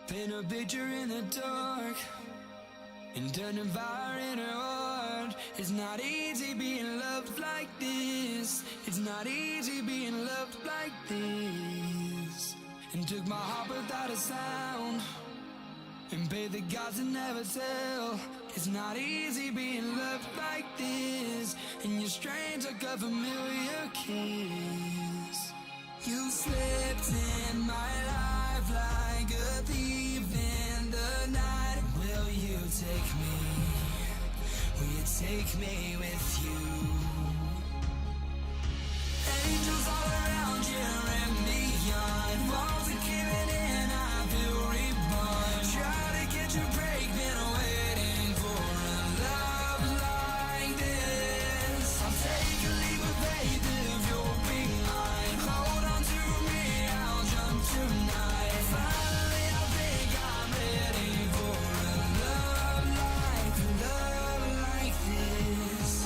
Paint a picture in the dark and turn the fire in her heart. It's not easy being loved like this. It's not easy being loved like this. And took my heart without a sound and paid the gods that never tell. It's not easy being loved like this. And you're strange like a familiar kiss. You slipped in my life like a thief in the night. Will you take me? Will you take me with you? Angels all around you and beyond. Walls are giving in, I feel reborn. Try to catch a break, been waiting for a love like this. I'll take a leap of faith if you'll be mine. Hold on to me, I'll jump tonight. Finally, I think I'm ready for a love like this.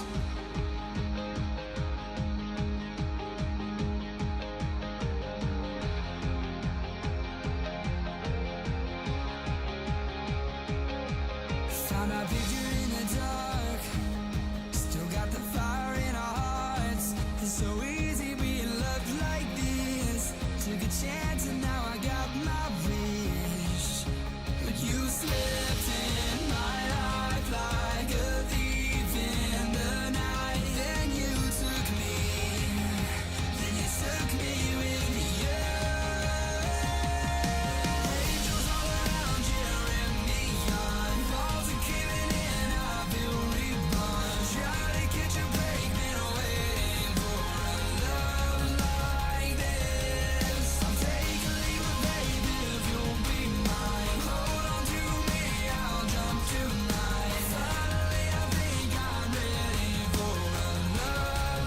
Found our picture in the dark. Still got the fire in our hearts. It's so easy being loved like this. Took a chance and now I got my wish. But you slipped in my life like a thief in the night. Then you took me with you. Angels all around you and beyond. Walls are caving in, I feel reborn. Try to catch a break, been waiting for a love like this. I'll take a leap of faith if you'll be mine. Hold on to me, I'll jump tonight. Finally, I think I'm ready for a love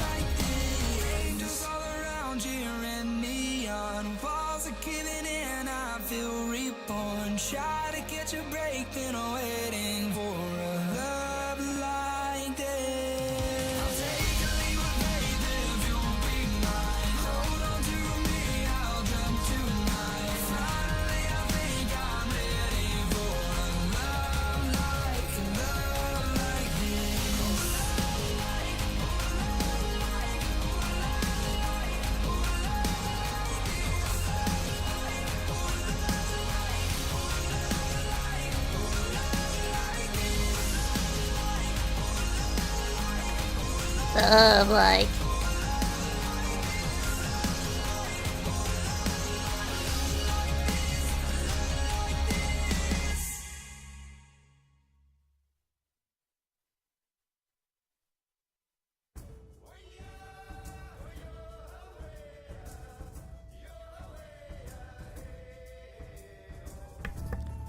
like this. Angels all around you and neon. Walls are giving in, I feel reborn. Try to catch a break, been waiting for a love like this. I'll take a leap of faith if you'll be mine. Hold on to me, I'll jump tonight. Finally, I think I'm ready for a love like this. Like.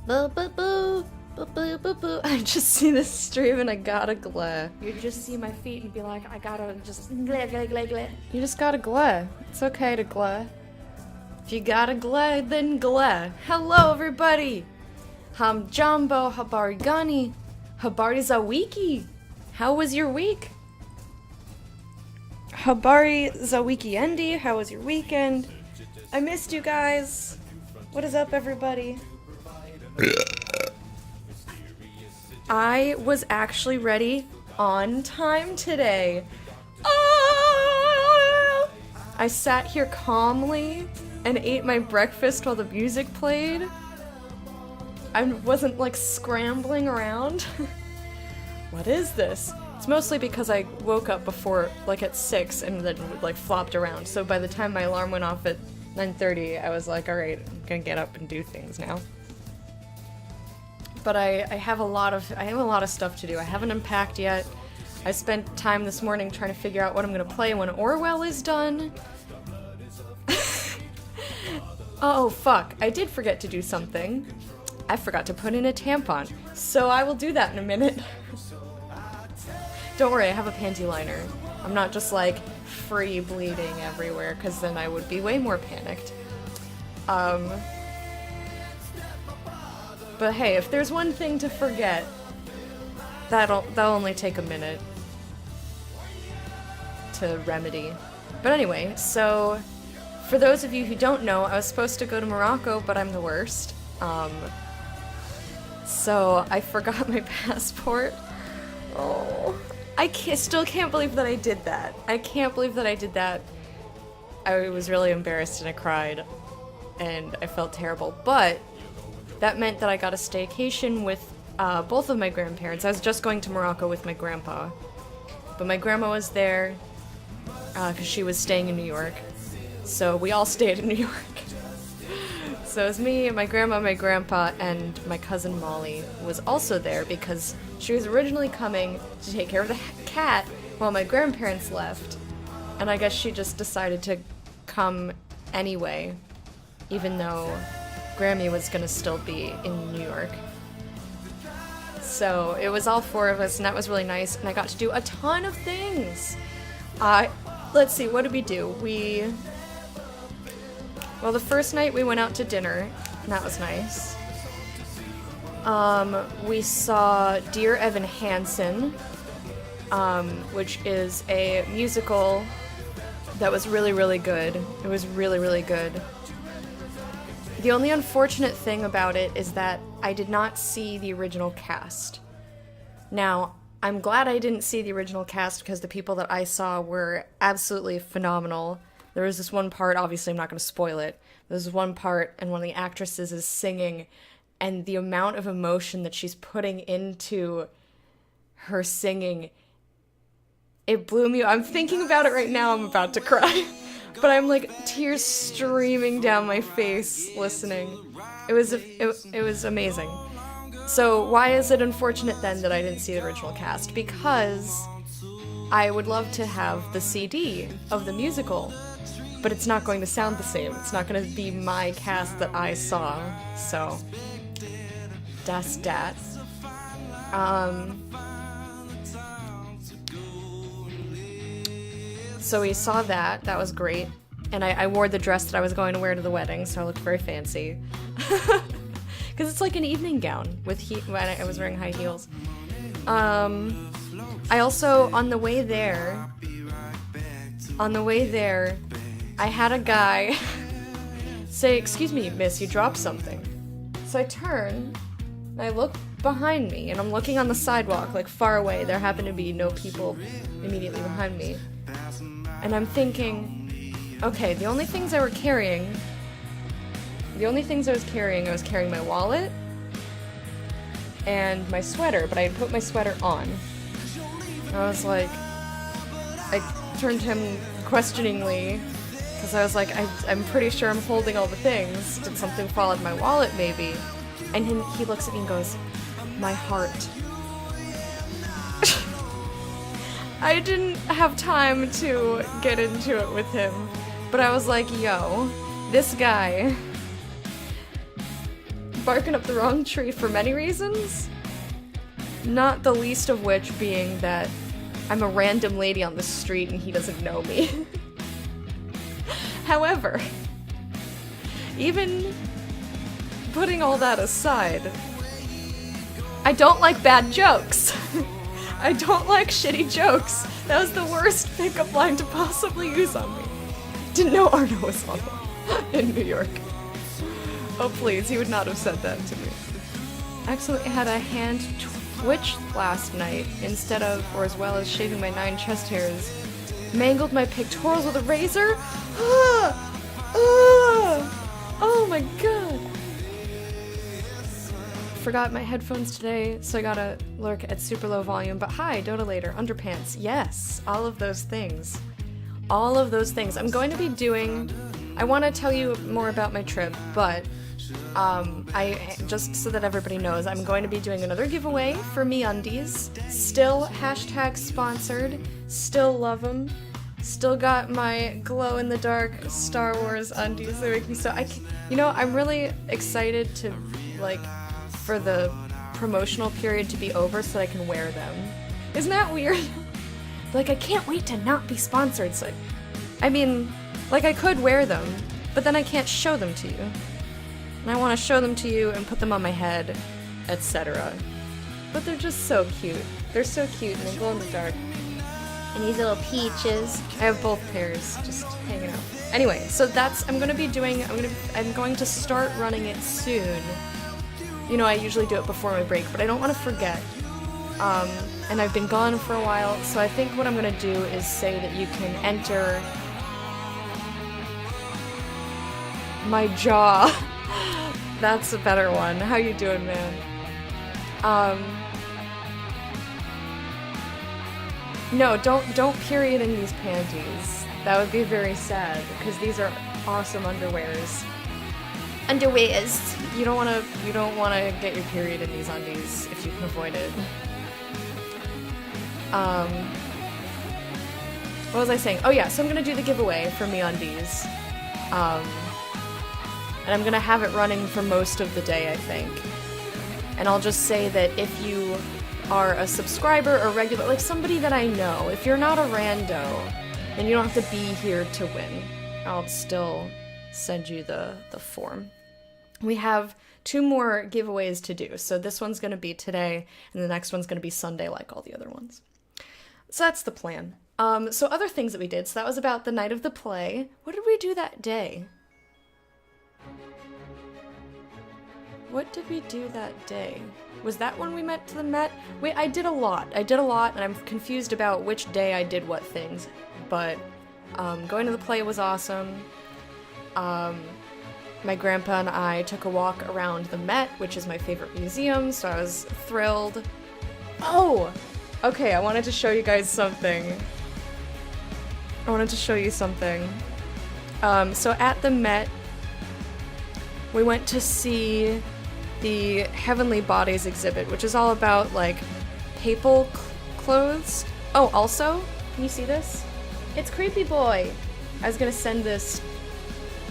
Boo boo boo. Boo boo boo boo. I just see this stream and I gotta glare. You just see my feet and be like, I gotta just glare, glare, glare, glare. You just gotta glare. It's okay to glare. If you gotta glare, then glare. Hello, everybody! Ham Jumbo, Habari Gani, Habari Zawiki. How was your week? Habari Zawiki Endi, how was your weekend? I missed you guys. What is up, everybody? I was actually ready on time today. Ah! I sat here calmly and ate my breakfast while the music played. I wasn't like scrambling around. What is this? It's mostly because I woke up before, like at 6 and then like flopped around. So by the time my alarm went off at 9:30, I was like, alright, I'm gonna get up and do things now. But I have a lot of stuff to do. I haven't unpacked yet. I spent time this morning trying to figure out what I'm gonna play when Orwell is done. Oh fuck, I did forget to do something. I forgot to put in a tampon. So I will do that in a minute. Don't worry, I have a panty liner. I'm not just like free bleeding everywhere, because then I would be way more panicked. But hey, if there's one thing to forget, that'll only take a minute to remedy. But anyway, so for those of you who don't know, I was supposed to go to Morocco, but I'm the worst. So I forgot my passport. Oh, still can't believe that I did that. I can't believe that I did that. I was really embarrassed and I cried and I felt terrible, but that meant that I got a staycation with both of my grandparents. I was just going to Morocco with my grandpa, but my grandma was there because she was staying in New York, so we all stayed in New York. So it was me, my grandma, my grandpa, and my cousin Molly was also there because she was originally coming to take care of the cat while my grandparents left, and I guess she just decided to come anyway, even though Grammy was gonna still be in New York. So it was all four of us, and that was really nice, and I got to do a ton of things. Let's see, what did we do? Well, the first night we went out to dinner, and that was nice. We saw Dear Evan Hansen, which is a musical that was really, really good. It was really, really good. The only unfortunate thing about it is that I did not see the original cast. Now, I'm glad I didn't see the original cast because the people that I saw were absolutely phenomenal. There was this one part, obviously I'm not going to spoil it, there's one part and one of the actresses is singing, and the amount of emotion that she's putting into her singing, it blew me. I'm thinking about it right now, I'm about to cry. But I'm like, tears streaming down my face listening. It was amazing. So why is it unfortunate then that I didn't see the original cast? Because I would love to have the CD of the musical, but it's not going to sound the same. It's not going to be my cast that I saw. So das dat. So we saw that. That was great. And I wore the dress that I was going to wear to the wedding, so I looked very fancy. Because it's like an evening gown with when I was wearing high heels. I also, on the way there, I had a guy say, "Excuse me, miss, you dropped something." So I turn, and I look behind me, and I'm looking on the sidewalk, like far away. There happen to be no people immediately behind me. And I'm thinking, okay, the only things I was carrying, I was carrying my wallet and my sweater, but I had put my sweater on. I was like, I turned to him questioningly, because I was like, I'm pretty sure I'm holding all the things. Did something fall in my wallet, maybe? And he looks at me and goes, "My heart." I didn't have time to get into it with him, but I was like, yo, this guy barking up the wrong tree for many reasons, not the least of which being that I'm a random lady on the street and he doesn't know me. However, even putting all that aside, I don't like bad jokes. I don't like shitty jokes. That was the worst pickup line to possibly use on me. Didn't know Arno was on in New York. Oh please, he would not have said that to me. I actually had a hand twitch last night instead of, or as well as shaving my 9 chest hairs. Mangled my pectorals with a razor? Oh my god. Forgot my headphones today, so I gotta lurk at super low volume. But hi, Dota later, underpants, yes, all of those things. All of those things. I'm going to be doing, I want to tell you more about my trip, but just so that everybody knows, I'm going to be doing another giveaway for MeUndies. Still #sponsored, still love them. Still got my glow-in-the-dark Star Wars undies. They make me so, I'm really excited to, like, for the promotional period to be over so that I can wear them. Isn't that weird? Like, I can't wait to not be sponsored, so I mean, like, I could wear them, but then I can't show them to you. And I want to show them to you and put them on my head, etc. But they're just so cute. They're so cute and they glow in the dark. And these little peaches. I have both pairs just hanging out. Anyway, so that's, I'm going to start running it soon. You know, I usually do it before my break, but I don't want to forget. And I've been gone for a while, so I think what I'm going to do is say that you can enter my jaw. That's a better one. How you doing, man? No, don't period in these panties. That would be very sad, because these are awesome underwears. Underwears. You don't wanna get your period in these undies if you can avoid it. What was I saying? Oh yeah, so I'm gonna do the giveaway for MeUndies. And I'm gonna have it running for most of the day, I think. And I'll just say that if you are a subscriber or regular, like somebody that I know, if you're not a rando, then you don't have to be here to win. I'll still send you the form. We have 2 more giveaways to do. So this one's gonna be today, and the next one's gonna be Sunday like all the other ones. So that's the plan. So other things that we did, so that was about the night of the play. What did we do that day? What did we do that day? Was that when we went to the Met? Wait, I did a lot, and I'm confused about which day I did what things. But, going to the play was awesome. My grandpa and I took a walk around the Met, which is my favorite museum, so I was thrilled. Oh! Okay, I wanted to show you guys something. So at the Met, we went to see the Heavenly Bodies exhibit, which is all about, like, papal clothes. Oh, also, can you see this? It's Creepy Boy! I was gonna send this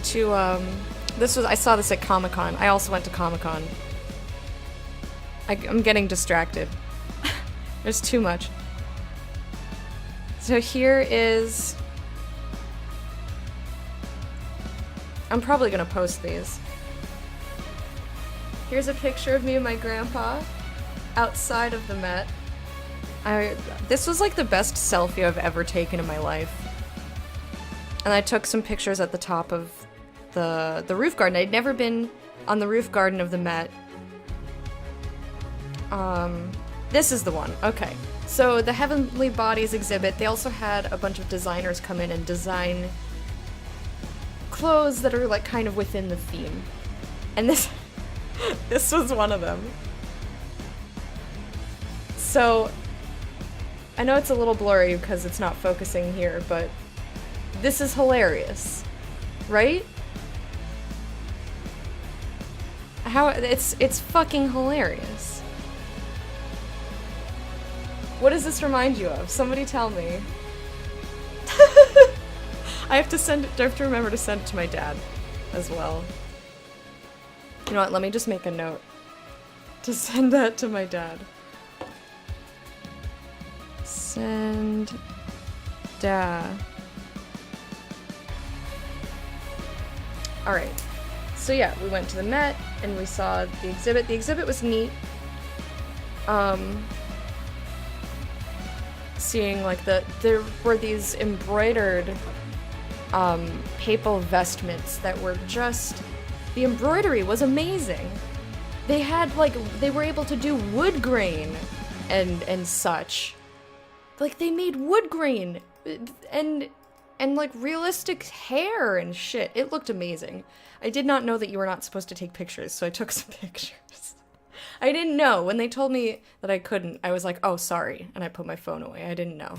to, I saw this at Comic-Con. I also went to Comic-Con. I'm getting distracted. There's too much. So here is... I'm probably gonna post these. Here's a picture of me and my grandpa outside of the Met. This was like the best selfie I've ever taken in my life. And I took some pictures at the top of the roof garden. I'd never been on the roof garden of the Met. This is the one. Okay. So the Heavenly Bodies exhibit, they also had a bunch of designers come in and design clothes that are like kind of within the theme. And this this was one of them. So I know it's a little blurry because it's not focusing here, but this is hilarious. Right? It's fucking hilarious. What does this remind you of? Somebody tell me. I have to remember to send it to my dad as well. You know what, let me just make a note to send that to my dad. Send dad. Alright. So yeah, we went to the Met and we saw the exhibit. The exhibit was neat. Seeing like there were these embroidered papal vestments that were just, the embroidery was amazing. They had they were able to do wood grain and such. Like they made wood grain and like realistic hair and shit. It looked amazing. I did not know that you were not supposed to take pictures, so I took some pictures. I didn't know. When they told me that I couldn't, I was like, oh, sorry, and I put my phone away. I didn't know.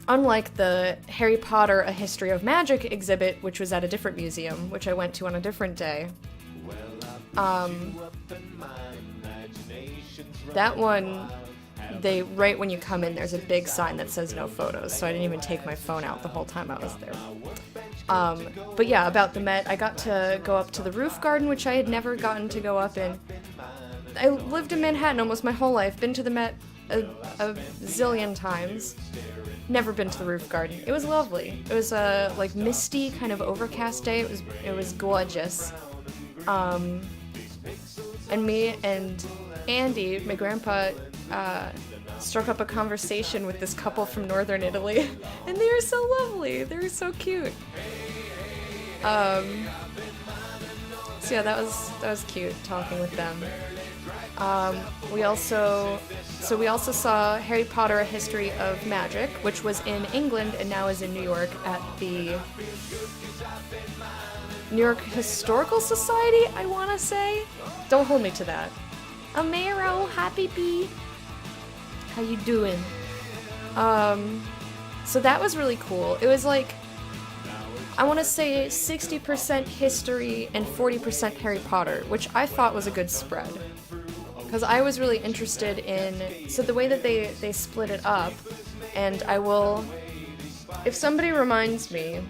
Unlike the Harry Potter A History of Magic exhibit, which was at a different museum, which I went to on a different day, that one, right when you come in, there's a big sign that says no photos, so I didn't even take my phone out the whole time I was there. But yeah, about the Met, I got to go up to the roof garden, which I had never gotten to go up in. I lived in Manhattan almost my whole life, been to the Met a zillion times. Never been to the roof garden. It was lovely. It was a like misty kind of overcast day. It was gorgeous. And me and Andy, my grandpa, struck up a conversation with this couple from northern Italy, and they were so lovely. They were so cute. So yeah, that was cute talking with them. We also saw Harry Potter: A History of Magic, which was in England and now is in New York at the New York Historical Society, I want to say. Don't hold me to that. Amaro, happy bee. How you doing? So that was really cool. It was like, I want to say 60% history and 40% Harry Potter, which I thought was a good spread. Because I was really interested in, so the way that they split it up, and I will, if somebody reminds me,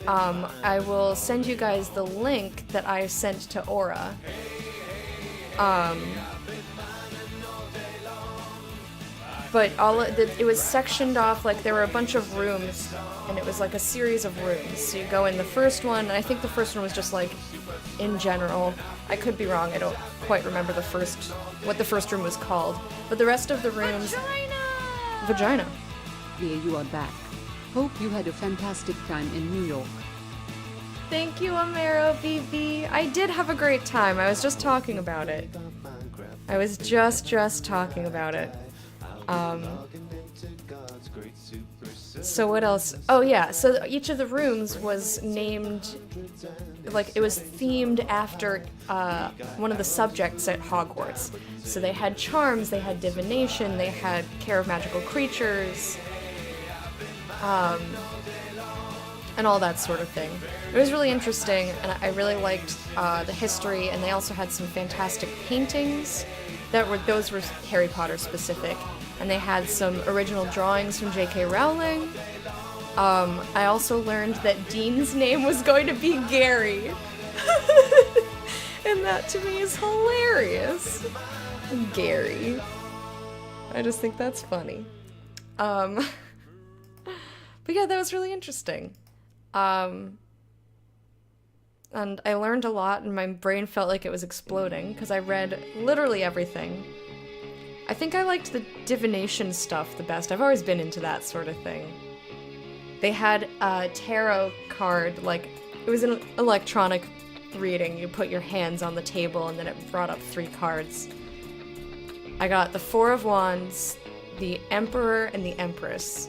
I will send you guys the link that I sent to Aura. But it was sectioned off, like there were a bunch of rooms, and it was like a series of rooms. So you go in the first one, and I think the first one was just like, in general. I could be wrong, I don't quite remember what the first room was called. But the rest of the rooms... Vagina! Here you are back. Hope you had a fantastic time in New York. Thank you, Amaro BB. I did have a great time. I was just talking about it. I was just talking about it. So what else? Oh yeah, so each of the rooms was named, like it was themed after one of the subjects at Hogwarts. So they had charms, they had divination, they had care of magical creatures, and all that sort of thing. It was really interesting, and I really liked the history, and they also had some fantastic paintings those were Harry Potter specific. And they had some original drawings from J.K. Rowling. I also learned that Dean's name was going to be Gary. And that to me is hilarious. Gary. I just think that's funny. But yeah, that was really interesting. And I learned a lot, and my brain felt like it was exploding, because I read literally everything. I think I liked the divination stuff the best. I've always been into that sort of thing. They had a tarot card, like, it was an electronic reading. You put your hands on the table and then it brought up 3 cards. I got the Four of Wands, the Emperor, and the Empress.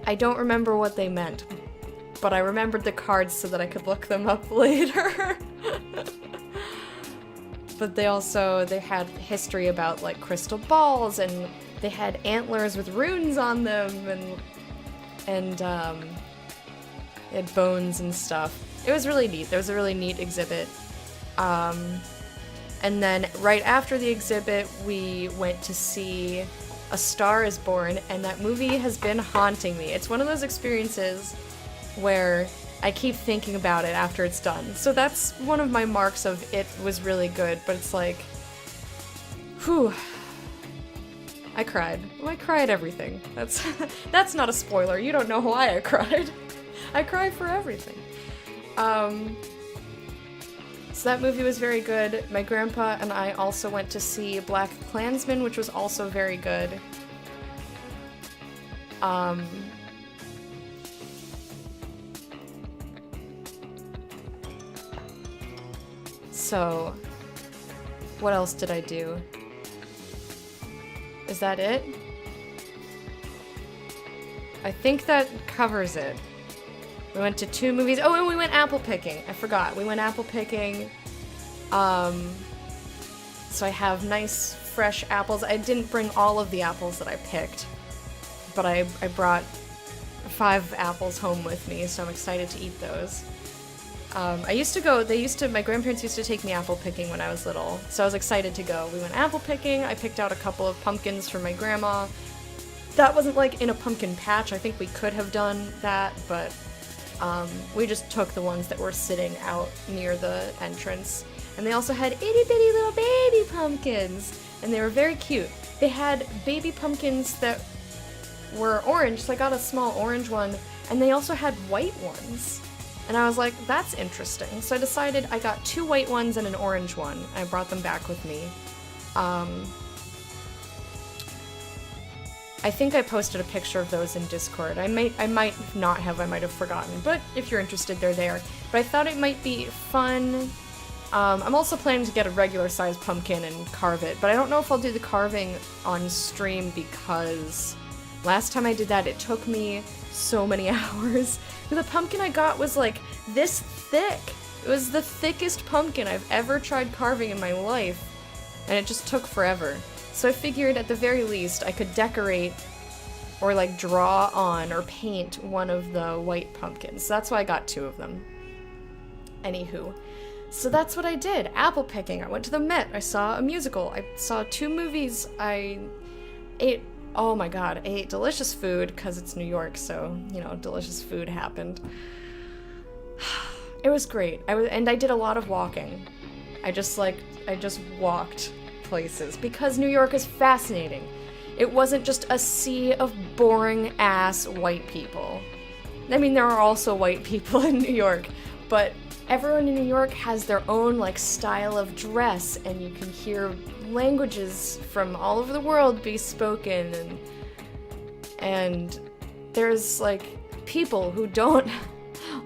I don't remember what they meant, but I remembered the cards so that I could look them up later. But they had history about, like, crystal balls, and they had antlers with runes on them, and they had bones and stuff. It was really neat. There was a really neat exhibit. And then right after the exhibit, we went to see A Star is Born, and that movie has been haunting me. It's one of those experiences where I keep thinking about it after it's done. So that's one of my marks of it was really good, but it's like, whew. I cried. Well, I cried everything. That's not a spoiler. You don't know why I cried. I cry for everything. So that movie was very good. My grandpa and I also went to see Black Klansman, which was also very good. So, what else did I do? Is that it? I think that covers it. We went to 2 movies. Oh, and we went apple picking. I forgot. We went apple picking. So I have nice, fresh apples. I didn't bring all of the apples that I picked, but I brought 5 apples home with me, so I'm excited to eat those. My grandparents used to take me apple picking when I was little, so I was excited to go. We went apple picking. I picked out a couple of pumpkins for my grandma. that wasn't like in a pumpkin patch. I think we could have done that, but we just took the ones that were sitting out near the entrance. And they also had itty bitty little baby pumpkins, and they were very cute. They had baby pumpkins that were orange, so I got a small orange one, and they also had white ones. And I was like, that's interesting. So I decided I got 2 white ones and an orange one. I brought them back with me. I think I posted a picture of those in Discord. I might not have, I might have forgotten, but if you're interested, they're there. But I thought it might be fun. I'm also planning to get a regular sized pumpkin and carve it, but I don't know if I'll do the carving on stream because last time I did that, it took me so many hours. The pumpkin I got was like this thick. It was the thickest pumpkin I've ever tried carving in my life, and it just took forever. So I figured at the very least I could decorate or like draw on or paint one of the white pumpkins. That's why I got 2 of them. Anywho. So that's what I did. Apple picking. I went to the Met. I saw a musical. I saw 2 movies. I ate, oh my god, I ate delicious food because it's New York, so, you know, delicious food happened. It was great. I did a lot of walking. I just walked places because New York is fascinating. It wasn't just a sea of boring ass white people. I mean, there are also white people in New York, but everyone in New York has their own like style of dress, and you can hear languages from all over the world be spoken, and there's like people who don't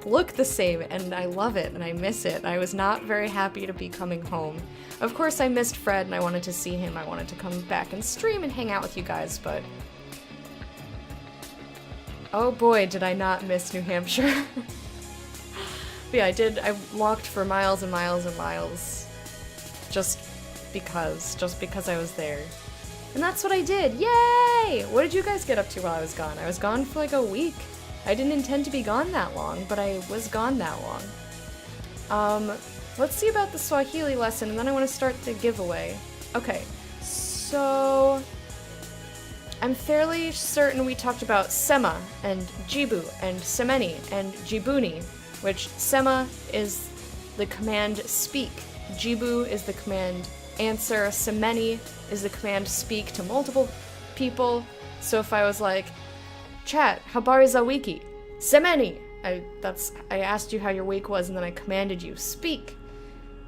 look the same, and I love it and I miss it. I was not very happy to be coming home. Of course I missed Fred and I wanted to see him. I wanted to come back and stream and hang out with you guys, but oh boy, did I not miss New Hampshire. But yeah, I walked for miles and miles and miles just because I was there. And that's what I did. Yay! What did you guys get up to while I was gone? I was gone for like a week. I didn't intend to be gone that long, but I was gone that long. Let's see about the Swahili lesson, and then I want to start the giveaway. Okay, so I'm fairly certain we talked about Sema and Jibu and Semeni and Jibuni, which Sema is the command speak, Jibu is the command answer, Semeni is the command speak to multiple people. So if I was like, chat, habari za wiki, Semeni, I asked you how your week was and then I commanded you, speak.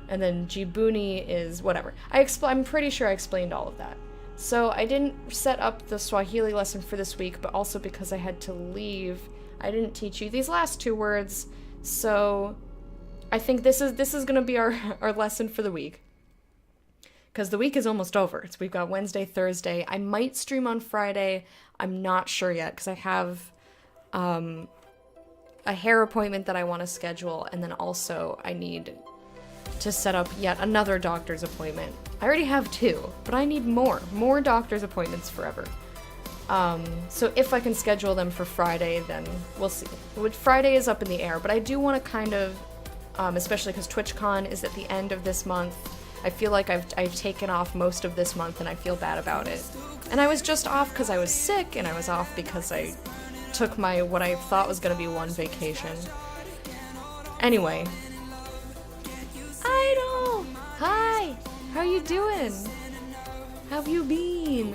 And then Jibuni is whatever. I'm pretty sure I explained all of that. So I didn't set up the Swahili lesson for this week, but also because I had to leave, I didn't teach you these last 2 words. So I think this is gonna be our lesson for the week. Because the week is almost over. So we've got Wednesday, Thursday. I might stream on Friday. I'm not sure yet because I have a hair appointment that I want to schedule, and then also I need to set up yet another doctor's appointment. I already have 2, but I need more doctor's appointments forever. So if I can schedule them for Friday, then we'll see. Friday is up in the air, but I do want to kind of, especially because TwitchCon is at the end of this month, I feel like I've taken off most of this month and I feel bad about it. And I was just off because I was sick, and I was off because I took what I thought was going to be one vacation. Anyway. Idol! Hi! How you doing? How have you been?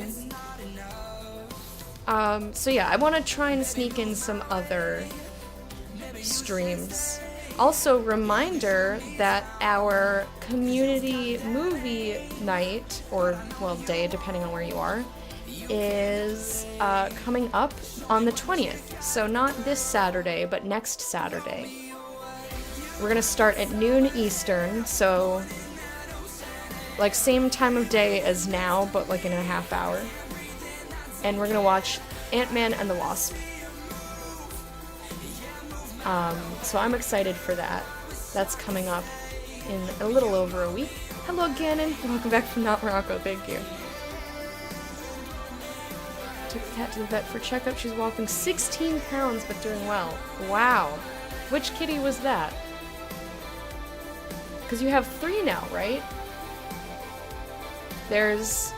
So yeah, I want to try and sneak in some other streams. Also, reminder that our community movie night, or, well, day, depending on where you are, is coming up on the 20th. So not this Saturday, but next Saturday. We're gonna start at noon Eastern, so like same time of day as now, but like in a half hour. And we're gonna watch Ant-Man and the Wasp. So I'm excited for that. That's coming up in a little over a week. Hello, Gannon. Welcome back from Not Morocco. Thank you. Took the cat to the vet for checkup. She's walking 16 pounds, but doing well. Wow. Which kitty was that? Because you have 3 now, right? There's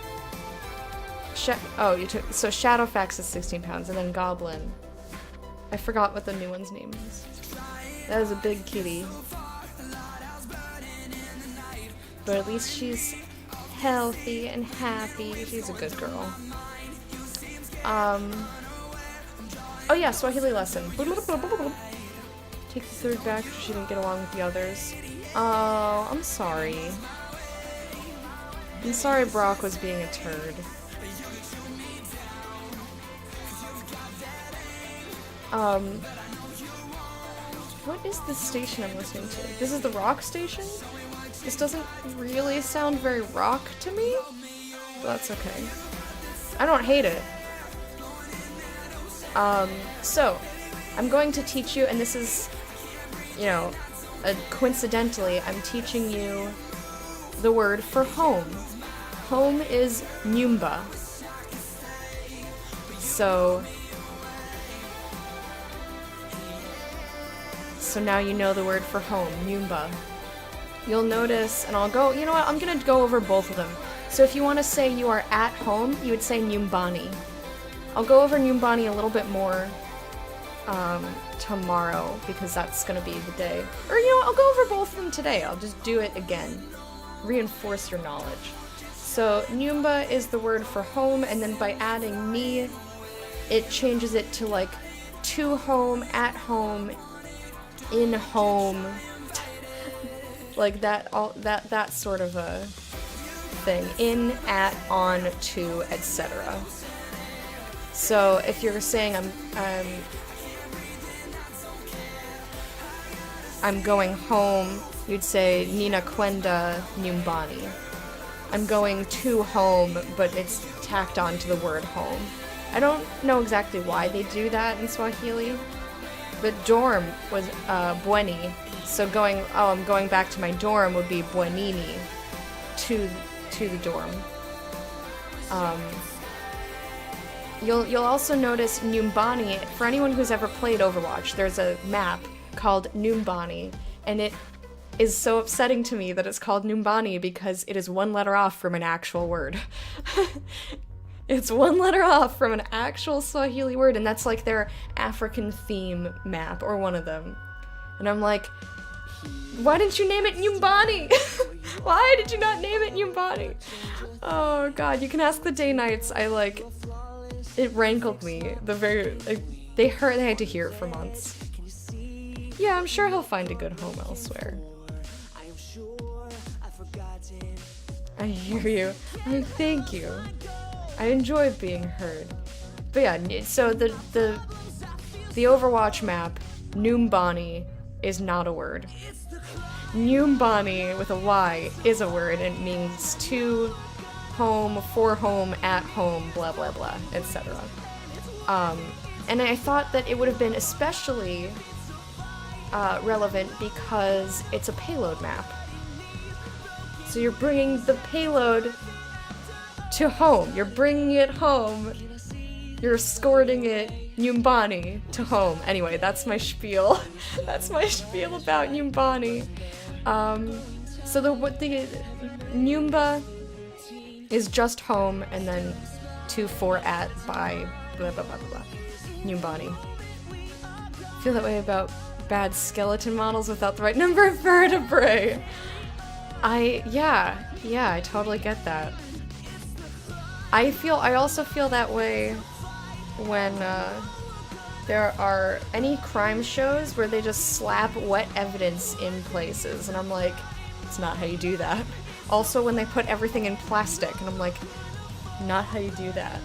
oh, you took, so Shadowfax is 16 pounds, and then Goblin. I forgot what the new one's name is. That is a big kitty. But at least she's healthy and happy. She's a good girl. Oh yeah, Swahili lesson. Take the third back if she didn't get along with the others. Oh, I'm sorry. I'm sorry Brock was being a turd. What is this station I'm listening to? This is the rock station? This doesn't really sound very rock to me, but that's okay. I don't hate it. So, I'm going to teach you, and this is, you know, coincidentally, I'm teaching you the word for home. Home is nyumba. So now you know the word for home, nyumba. You'll notice, and I'll go, you know what, I'm gonna go over both of them. So if you want to say you are at home, you would say nyumbani. I'll go over nyumbani a little bit more tomorrow, because that's gonna be the day. Or, you know, I'll go over both of them today. I'll just do it again. Reinforce your knowledge. So, nyumba is the word for home, and then by adding ni, it changes it to, like, to home, at home, in home. Like that sort of a thing. In, at, on, to, etc. So if you're saying I'm going home, you'd say Nina Kwenda Nyumbani. I'm going to home, but it's tacked on to the word home. I don't know exactly why they do that in Swahili, but dorm was bweni. So I'm going back to my dorm would be bwenini, to the dorm. You'll also notice Nyumbani. For anyone who's ever played Overwatch, there's a map called Nyumbani, and it is so upsetting to me that it's called Nyumbani because it is one letter off from an actual word. It's one letter off from an actual Swahili word, and that's like their African theme map, or one of them. And I'm like, why didn't you name it Nyumbani? Why did you not name it Nyumbani? Oh god, you can ask the Day Knights. It rankled me. They had to hear it for months. Yeah, I'm sure he'll find a good home elsewhere. I hear you. Thank you. I enjoy being heard. But yeah, so the Overwatch map, Nyumbani, is not a word. Nyumbani with a Y is a word, and it means to, home, for home, at home, blah blah blah, etc. And I thought that it would have been especially relevant because it's a payload map. So you're bringing the payload to home. You're bringing it home. You're escorting it, Nyumbani, to home. Anyway, that's my spiel. That's my spiel about Nyumbani. So the Nyumba is just home, and then to, for, at, by, blah blah blah blah blah. Nyumbani. I feel that way about bad skeleton models without the right number of vertebrae. Yeah, I totally get that. I also feel that way when there are any crime shows where they just slap wet evidence in places, and I'm like, it's not how you do that. Also when they put everything in plastic, and I'm like, not how you do that.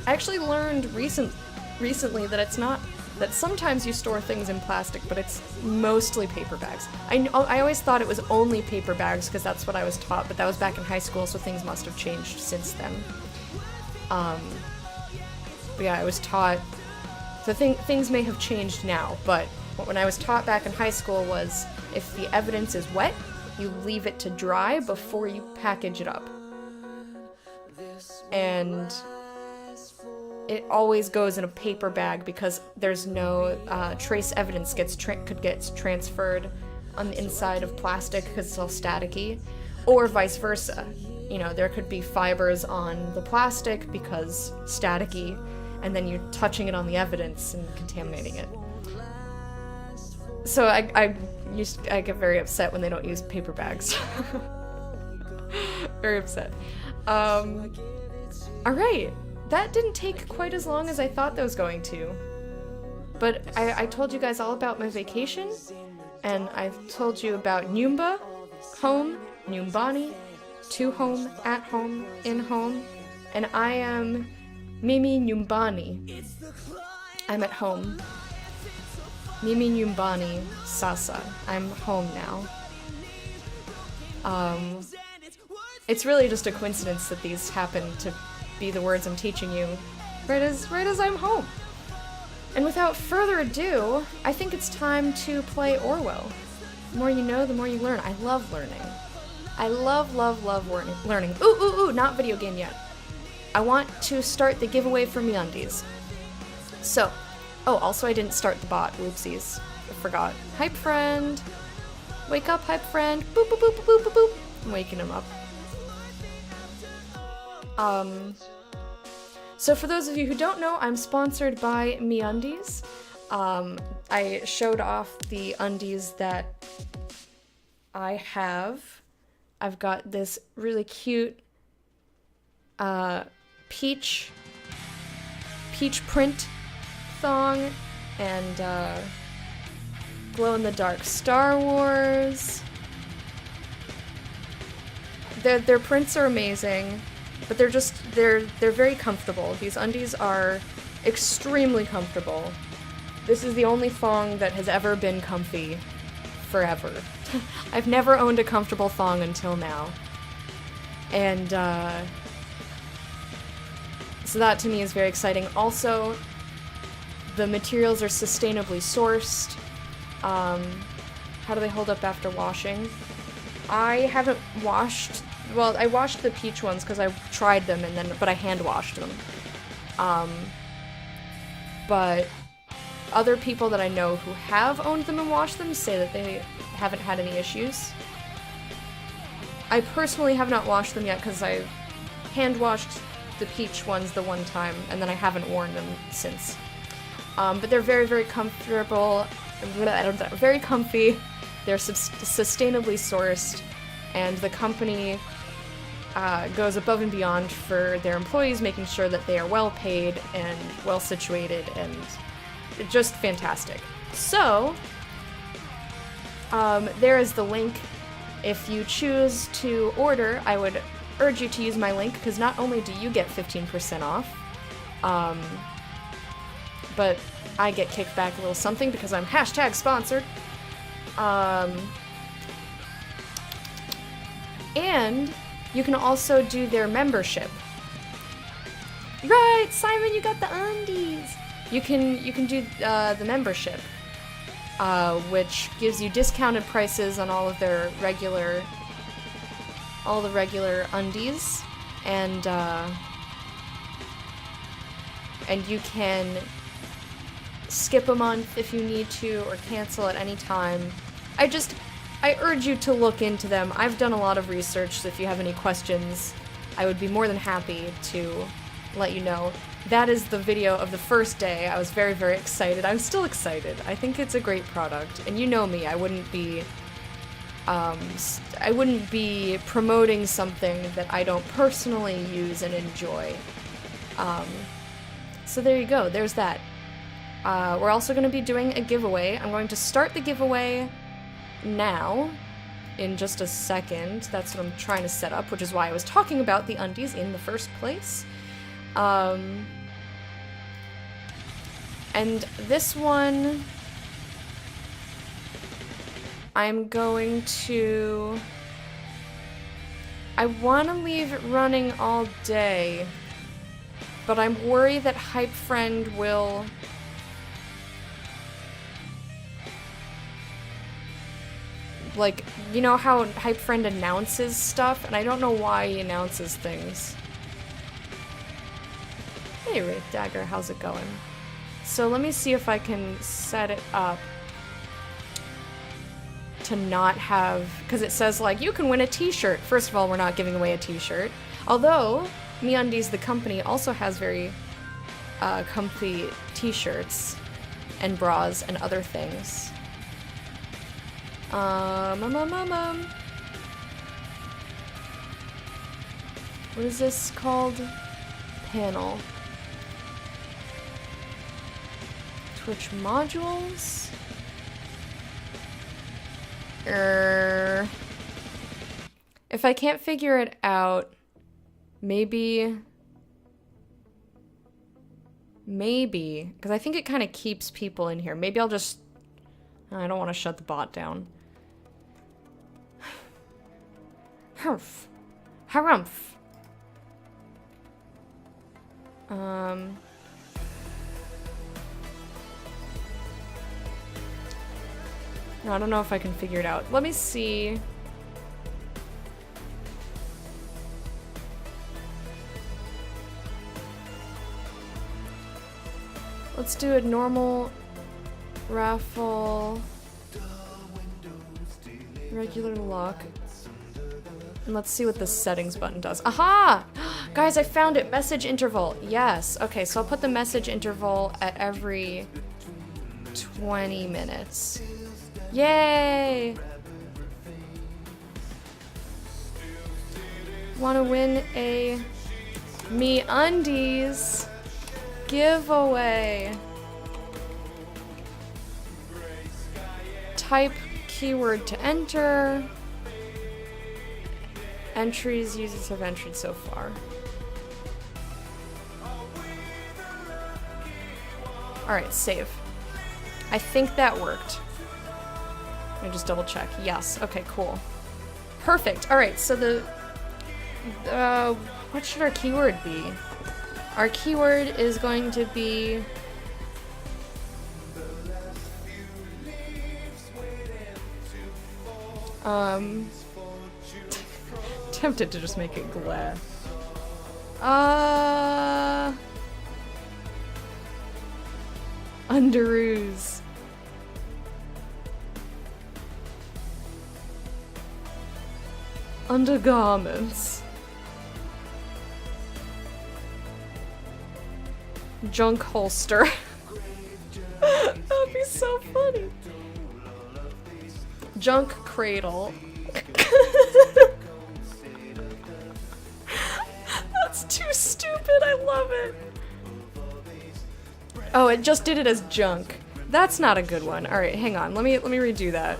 I actually learned recently that it's not, that sometimes you store things in plastic, but it's mostly paper bags. I always thought it was only paper bags because that's what I was taught, but that was back in high school, so things must have changed since then. But yeah, I was taught, so things may have changed now, but when I was taught back in high school was, if the evidence is wet, you leave it to dry before you package it up. And it always goes in a paper bag because there's no trace evidence gets transferred on the inside of plastic because it's all staticky, or vice versa. you know, there could be fibers on the plastic because staticky, and then you're touching it on the evidence and contaminating it. So I get very upset when they don't use paper bags. Very upset. Alright, that didn't take quite as long as I thought that was going to. But I told you guys all about my vacation, and I've told you about Nyumba, home, Nyumbani, to home, at home, in home, and I am Mimi Nyumbani. I'm at home. Mimi Nyumbani Sasa. I'm home now. It's really just a coincidence that these happen to be the words I'm teaching you right as I'm home. And without further ado, I think it's time to play Orwell. The more you know, the more you learn. I love learning. I love learning. Ooh, not video game yet. I want to start the giveaway for MeUndies. So, also I didn't start the bot. Whoopsies. I forgot. Hype friend. Wake up, hype friend. Boop, boop, boop, boop, boop, boop. I'm waking him up. So for those of you who don't know, I'm sponsored by MeUndies. I showed off the undies that I have. I've got this really cute peach print thong and glow-in-the-dark Star Wars. Their prints are amazing, but they're very comfortable. These undies are extremely comfortable. This is the only thong that has ever been comfy forever. I've never owned a comfortable thong until now. And so that to me is very exciting. Also, the materials are sustainably sourced. How do they hold up after washing? I haven't washed, well, I washed the peach ones because I tried them but I hand washed them. But other people that I know who have owned them and washed them say that they haven't had any issues. I personally have not washed them yet because I hand washed the peach ones the one time and then I haven't worn them since. But they're very, very comfortable, very comfy. They're sustainably sourced, and the company goes above and beyond for their employees, making sure that they are well paid and well situated and just fantastic. So, there is the link. If you choose to order, I would urge you to use my link, because not only do you get 15% off, but I get kicked back a little something because I'm #sponsored. And you can also do their membership. Right, Simon, you got the undies. You can do the membership, which gives you discounted prices on all of their regular undies, and you can skip a month if you need to, or cancel at any time. I urge you to look into them. I've done a lot of research, so if you have any questions, I would be more than happy to let you know. That is the video of the first day. I was very, very excited. I'm still excited. I think it's a great product, and you know me, I wouldn't be promoting something that I don't personally use and enjoy. So there you go, there's that. We're also going to be doing a giveaway. I'm going to start the giveaway now, in just a second. That's what I'm trying to set up, which is why I was talking about the undies in the first place. And this one, I'm going to... I want to leave it running all day, but I'm worried that Hype Friend will... Like, you know how Hype Friend announces stuff? And I don't know why he announces things. Hey, Wraith Dagger, how's it going? So let me see if I can set it up to not have, because it says like you can win a t-shirt. First of all, we're not giving away a t-shirt, although MeUndies the company also has very comfy t-shirts and bras and other things. What is this called? Panel. Twitch modules? If I can't figure it out, maybe, because I think it kind of keeps people in here. Maybe I'll just, I don't want to shut the bot down. Humph. Harumph. No, I don't know if I can figure it out. Let me see. Let's do a normal raffle, regular luck, and let's see what the settings button does. Aha! Guys, I found it. Message interval. Yes. Okay, so I'll put the message interval at every 20 minutes. Yay! Want to win a MeUndies giveaway. Type keyword to enter. Entries users have entered so far. Alright, save. I think that worked. Let me just double check. Yes. Okay, cool. Perfect. Alright, so what should our keyword be? Our keyword is going to be tempted to just make it glass. Underoos. Undergarments. Junk holster. That'd be so funny. Junk cradle. That's too stupid. I love it. Oh, it just did it as junk. That's not a good one. All right, hang on. Let me redo that.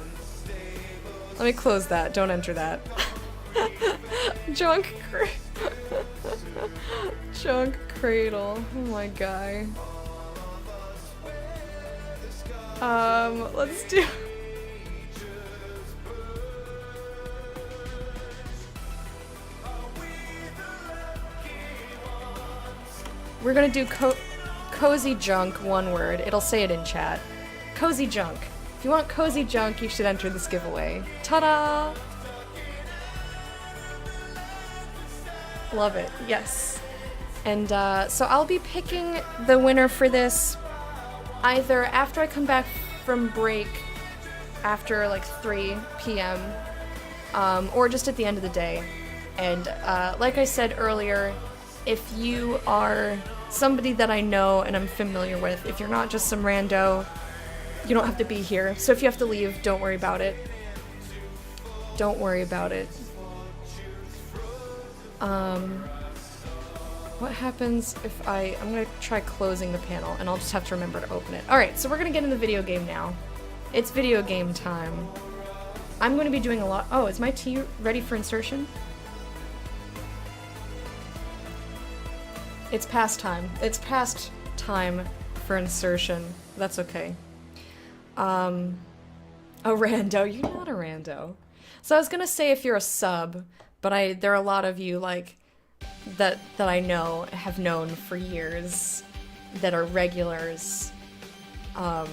Let me close that. Don't enter that. Junk Junk cradle. Oh my god. Let's do. We're gonna do cozy junk, one word. It'll say it in chat. Cozy junk. If you want cozy junk, you should enter this giveaway. Ta-da! Love it. Yes. And so I'll be picking the winner for this either after I come back from break after like 3 p.m. Or just at the end of the day. And like I said earlier, if you are somebody that I know and I'm familiar with, if you're not just some rando, you don't have to be here. So if you have to leave, don't worry about it. Don't worry about it. What happens if I'm gonna try closing the panel and I'll just have to remember to open it. Alright, so we're gonna get in the video game now. It's video game time. I'm gonna be doing a lot. Oh, is my tea ready for insertion? It's past time. It's past time for insertion. That's okay. A rando. You're not a rando. So I was gonna say if you're a sub, but there are a lot of you like that I know, have known for years, that are regulars. That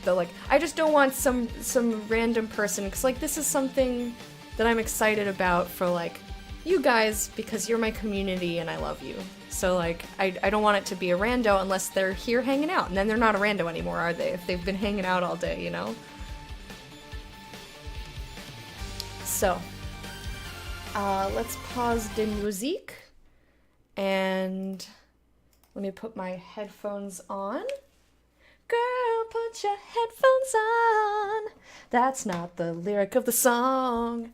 like, I just don't want some random person, because like this is something that I'm excited about for like you guys, because you're my community and I love you. So like, I don't want it to be a rando unless they're here hanging out, and then they're not a rando anymore, are they? If they've been hanging out all day, you know? So, let's pause the music, and let me put my headphones on. Girl, put your headphones on. That's not the lyric of the song.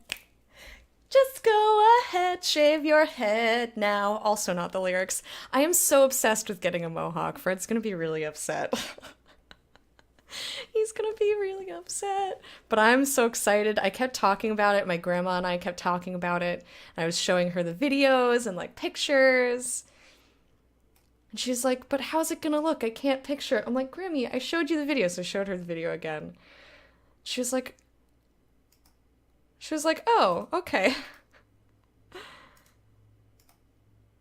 Just go ahead, shave your head now. Also not the lyrics. I am so obsessed with getting a mohawk. Fred's gonna be really upset. He's gonna be really upset. But I'm so excited. I kept talking about it. My grandma and I kept talking about it. And I was showing her the videos and like pictures. And she's like, but how's it gonna look? I can't picture it. I'm like, Grammy, I showed you the video. So I showed her the video again. She was like, oh, okay.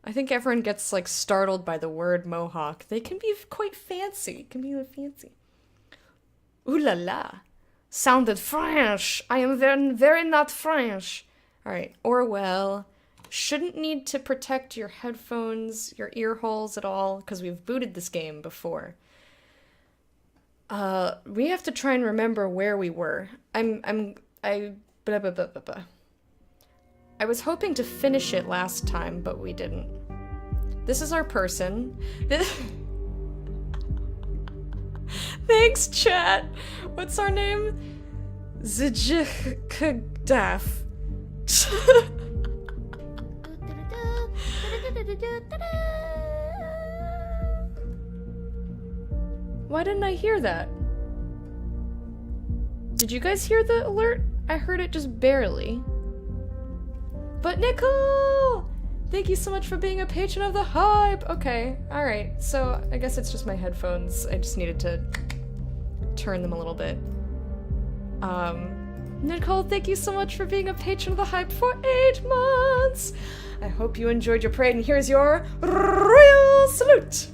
I think everyone gets like startled by the word mohawk. They can be quite fancy. Can be fancy. Ooh la la. Sounded French. I am very, very not French. Alright, Orwell. Shouldn't need to protect your headphones, your ear holes at all, because we've booted this game before. We have to try and remember where we were. I was hoping to finish it last time, but we didn't. This is our person. Thanks, chat. What's our name? Zijikdaf. Why didn't I hear that? Did you guys hear the alert? I heard it just barely. But Nicole! Thank you so much for being a patron of the hype! Okay, alright. So, I guess it's just my headphones. I just needed to turn them a little bit. Nicole, thank you so much for being a patron of the hype for 8 months! I hope you enjoyed your parade, and here's your royal salute!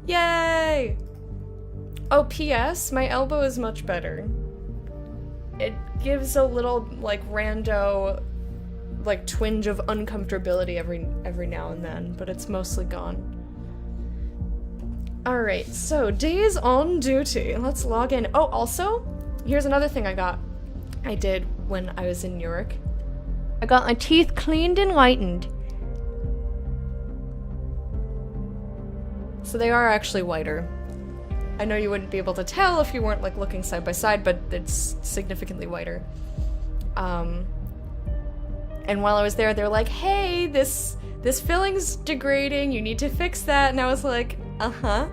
Yay! Oh, P.S. My elbow is much better. It gives a little, like, rando, like, twinge of uncomfortability every now and then, but it's mostly gone. Alright, so, days on duty. Let's log in. Oh, also, here's another thing I did when I was in New York. I got my teeth cleaned and whitened. So they are actually whiter. I know you wouldn't be able to tell if you weren't like looking side by side, but it's significantly whiter. And while I was there, they're like, hey, this filling's degrading, you need to fix that. And I was like, uh-huh.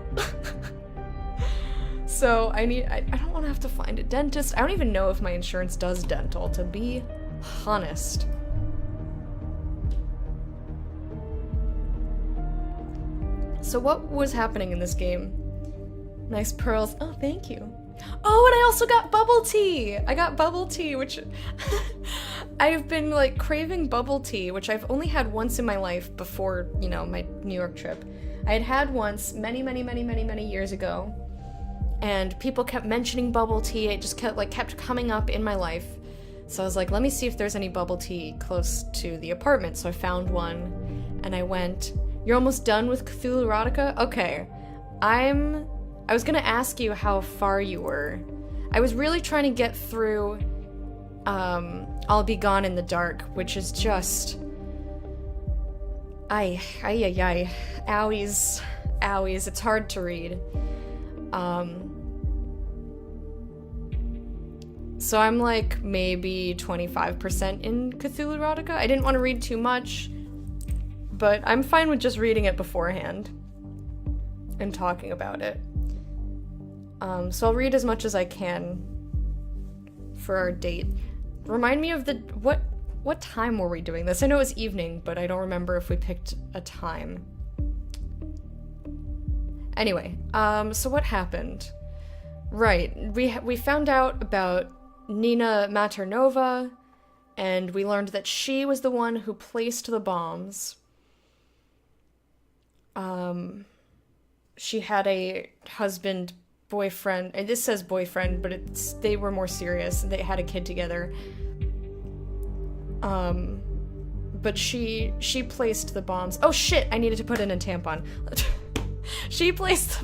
So I don't want to have to find a dentist. I don't even know if my insurance does dental, to be honest. So what was happening in this game? Nice pearls. Oh, thank you. Oh, and I also got bubble tea! I got bubble tea, which... I've been, like, craving bubble tea, which I've only had once in my life before, you know, my New York trip. I had once many years ago, and people kept mentioning bubble tea. It just kept coming up in my life. So I was like, let me see if there's any bubble tea close to the apartment. So I found one, and I went... You're almost done with Cthulhu Erotica? Okay. I was gonna ask you how far you were. I was really trying to get through, I'll Be Gone in the Dark, which is just... Owies, it's hard to read. So I'm like maybe 25% in Cthulhu Erotica. I didn't want to read too much, but I'm fine with just reading it beforehand and talking about it. So I'll read as much as I can for our date. Remind me of what time were we doing this? I know it was evening, but I don't remember if we picked a time. Anyway, so what happened? Right, we found out about Nina Maternova, and we learned that she was the one who placed the bombs. She had a boyfriend, and this says boyfriend, but they were more serious, and they had a kid together. But she placed the bombs. Oh shit, I needed to put in a tampon. She placed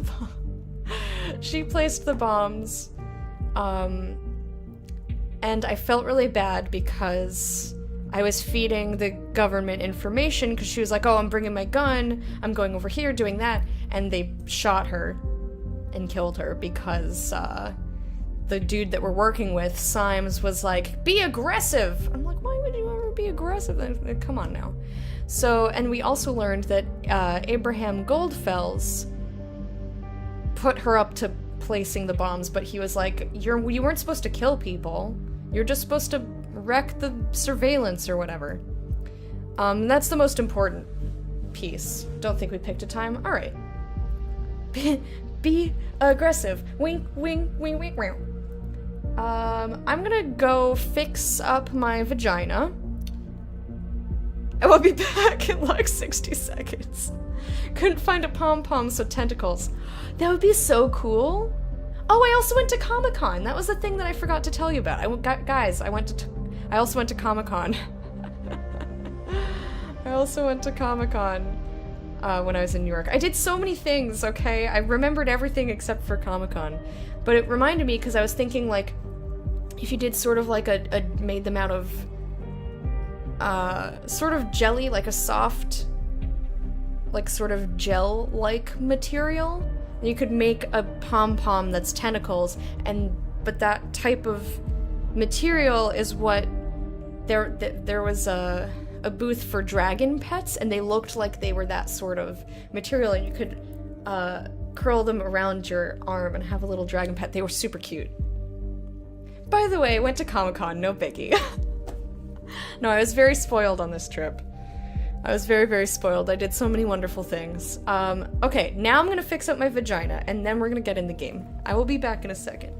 the bombs, And I felt really bad because I was feeding the government information because she was like, oh, I'm bringing my gun, I'm going over here, doing that. And they shot her and killed her because the dude that we're working with, Symes, was like, be aggressive! I'm like, why would you ever be aggressive? Come on now. So, and we also learned that Abraham Goldfels put her up to placing the bombs, but he was like, you weren't supposed to kill people. You're just supposed to wreck the surveillance or whatever. That's the most important piece. Don't think we picked a time? Alright. Be aggressive. Wink, wink, wink, wink, wink. I'm gonna go fix up my vagina. I will be back in like 60 seconds. Couldn't find a pom-pom, so tentacles. That would be so cool. Oh, I also went to Comic-Con. That was the thing that I forgot to tell you about. Guys, I also went to Comic-Con. I also went to Comic-Con when I was in New York. I did so many things, okay? I remembered everything except for Comic-Con. But it reminded me, because I was thinking, like, if you did sort of like made them out of sort of jelly, like a soft, like sort of gel-like material, you could make a pom-pom that's tentacles, but that type of material is what there was a booth for dragon pets, and they looked like they were that sort of material, and you could curl them around your arm and have a little dragon pet. They were super cute. By the way, I went to Comic-Con, no biggie. No, I was very spoiled on this trip. I was very, very spoiled. I did so many wonderful things. Okay, now I'm gonna fix up my vagina, and then we're gonna get in the game. I will be back in a second.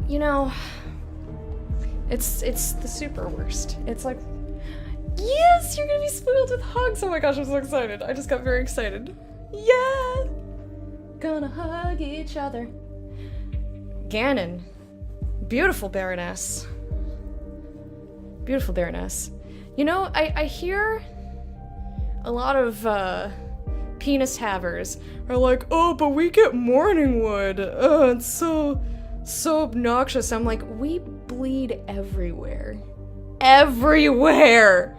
You know, it's the super worst. It's like, Yes, you're gonna be spoiled with hugs. Oh my gosh, I'm so excited. I just got very excited. Yeah! Gonna hug each other. Ganon. Beautiful Baroness. Beautiful Baroness. You know, I hear a lot of penis havers are like, oh, but we get morning wood. It's so obnoxious. I'm like, we bleed everywhere. Everywhere!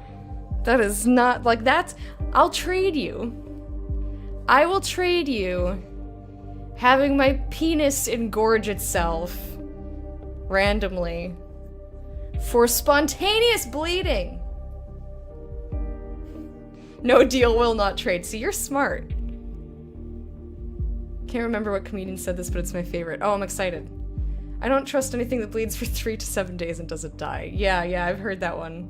That is not, like, that's, I'll trade you. I will trade you having my penis engorge itself randomly for spontaneous bleeding. No deal, will not trade. See, you're smart. Can't remember what comedian said this, but it's my favorite. Oh, I'm excited. I don't trust anything that bleeds for 3 to 7 days and doesn't die. Yeah, I've heard that one.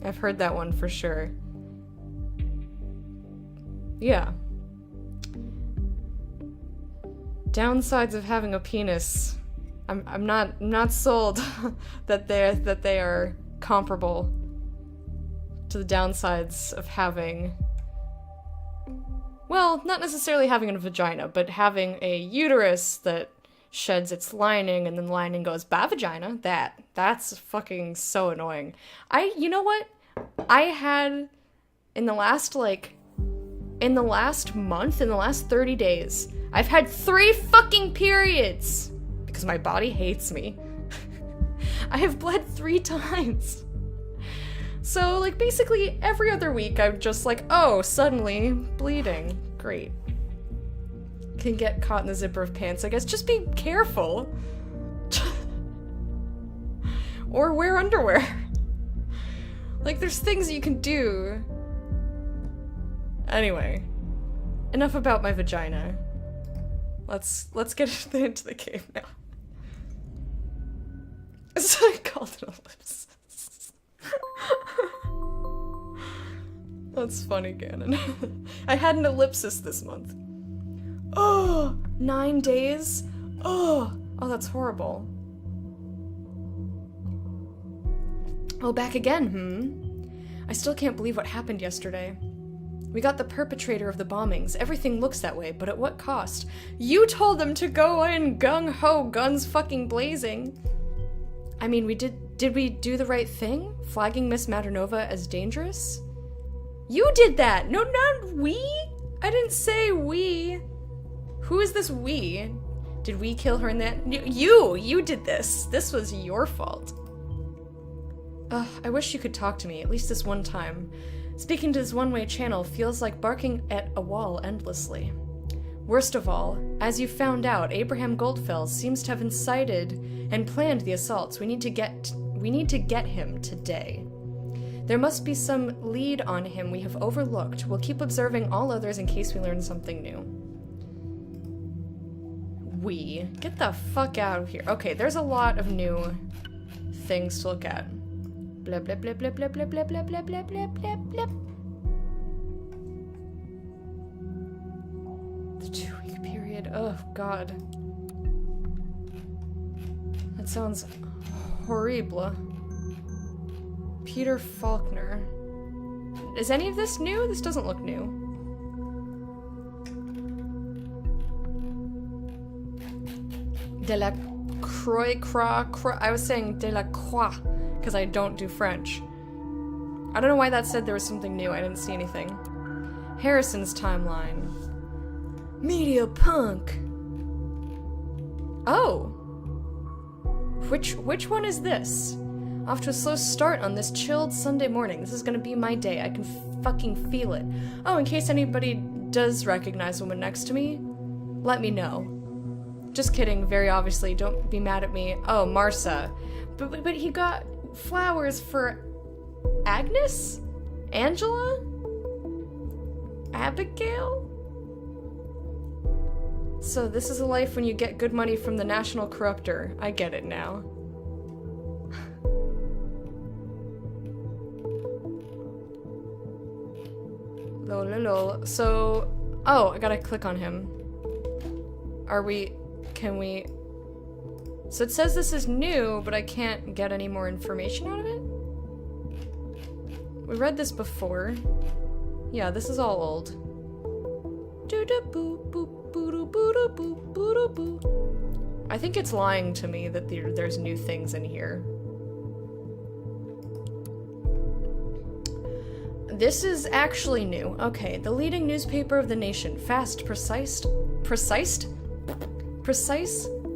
I've heard that one for sure. Yeah. Downsides of having a penis. I'm not sold that they are comparable to the downsides of having, well, not necessarily having a vagina, but having a uterus that sheds its lining and then the lining goes by vagina. That's fucking so annoying. You know what? I had in the last month, in the last 30 days, I've had 3 fucking periods because my body hates me. I have bled 3 times. So, like, basically every other week I'm just like, oh, suddenly bleeding. Great. Can get caught in the zipper of pants, I guess. Just be careful. Or wear underwear. Like, there's things you can do. Anyway. Enough about my vagina. Let's get into the game now. So I called it ellipsis. That's funny, Ganon. I had an ellipsis this month. Oh, 9 days? Oh, that's horrible. Oh, back again, I still can't believe what happened yesterday. We got the perpetrator of the bombings. Everything looks that way, but at what cost? You told them to go in gung-ho, guns fucking blazing. I mean, did we do the right thing? Flagging Miss Maternova as dangerous? You did that! No, not we! I didn't say we. Who is this we? Did we kill her in that? You did this. This was your fault. Ugh, I wish you could talk to me, at least this one time. Speaking to this one-way channel feels like barking at a wall endlessly. Worst of all, as you found out, Abraham Goldfell seems to have incited and planned the assaults. We need to get him today. There must be some lead on him we have overlooked. We'll keep observing all others in case we learn something new. Get the fuck out of here. Okay, there's a lot of new things to look at. Blah blah blah blah blah blah blah blah blah blah blah blah blah. The 2-week period. Oh god. That sounds horrible. Peter Faulkner. Is any of this new? This doesn't look new. De la Croix, I was saying de la Croix, because I don't do French. I don't know why that said there was something new. I didn't see anything. Harrison's timeline. Media punk. Oh. Which one is this? Off to a slow start on this chilled Sunday morning. This is gonna be my day. I can fucking feel it. Oh, in case anybody does recognize the woman next to me, let me know. Just kidding, very obviously. Don't be mad at me. Oh, Marsa. But he got flowers for Agnes? Angela? Abigail? So this is a life when you get good money from the national corruptor. I get it now. Lol. So, oh, I gotta click on him. Can we... So it says this is new, but I can't get any more information out of it? We read this before. Yeah, this is all old. I think it's lying to me that there's new things in here. This is actually new. Okay, the leading newspaper of the nation. Fast, precise,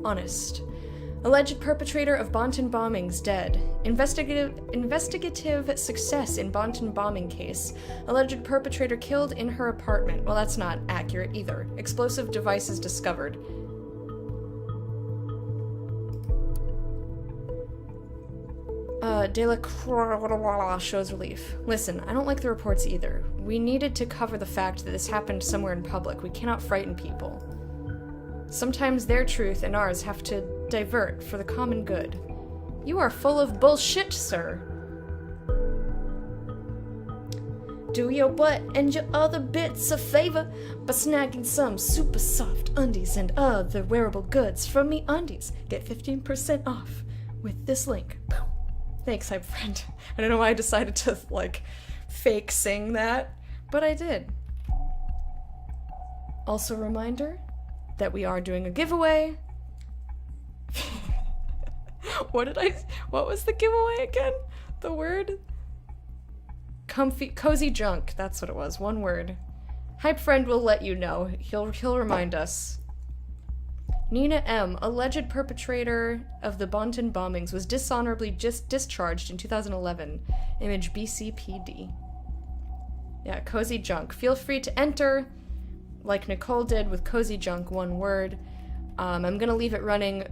honest. Alleged perpetrator of Bonton bombings dead. Investigative success in Bonton bombing case. Alleged perpetrator killed in her apartment. Well, that's not accurate either. Explosive devices discovered. De la Croix shows relief. Listen, I don't like the reports either. We needed to cover the fact that this happened somewhere in public. We cannot frighten people. Sometimes their truth and ours have to divert for the common good. You are full of bullshit, sir. Do your butt and your other bits a favor by snagging some super soft undies and other wearable goods from me undies. Get 15% off with this link. Thanks, hype friend. I don't know why I decided to, like, fake sing that, but I did. Also, reminder that we are doing a giveaway. What was the giveaway again? The word? Cozy junk, that's what it was, one word. Hype friend will let you know, he'll remind us. Nina M., alleged perpetrator of the Bonton bombings, was dishonorably discharged in 2011. Image BCPD. Yeah, cozy junk. Feel free to enter, like Nicole did with cozy junk, one word. I'm gonna leave it running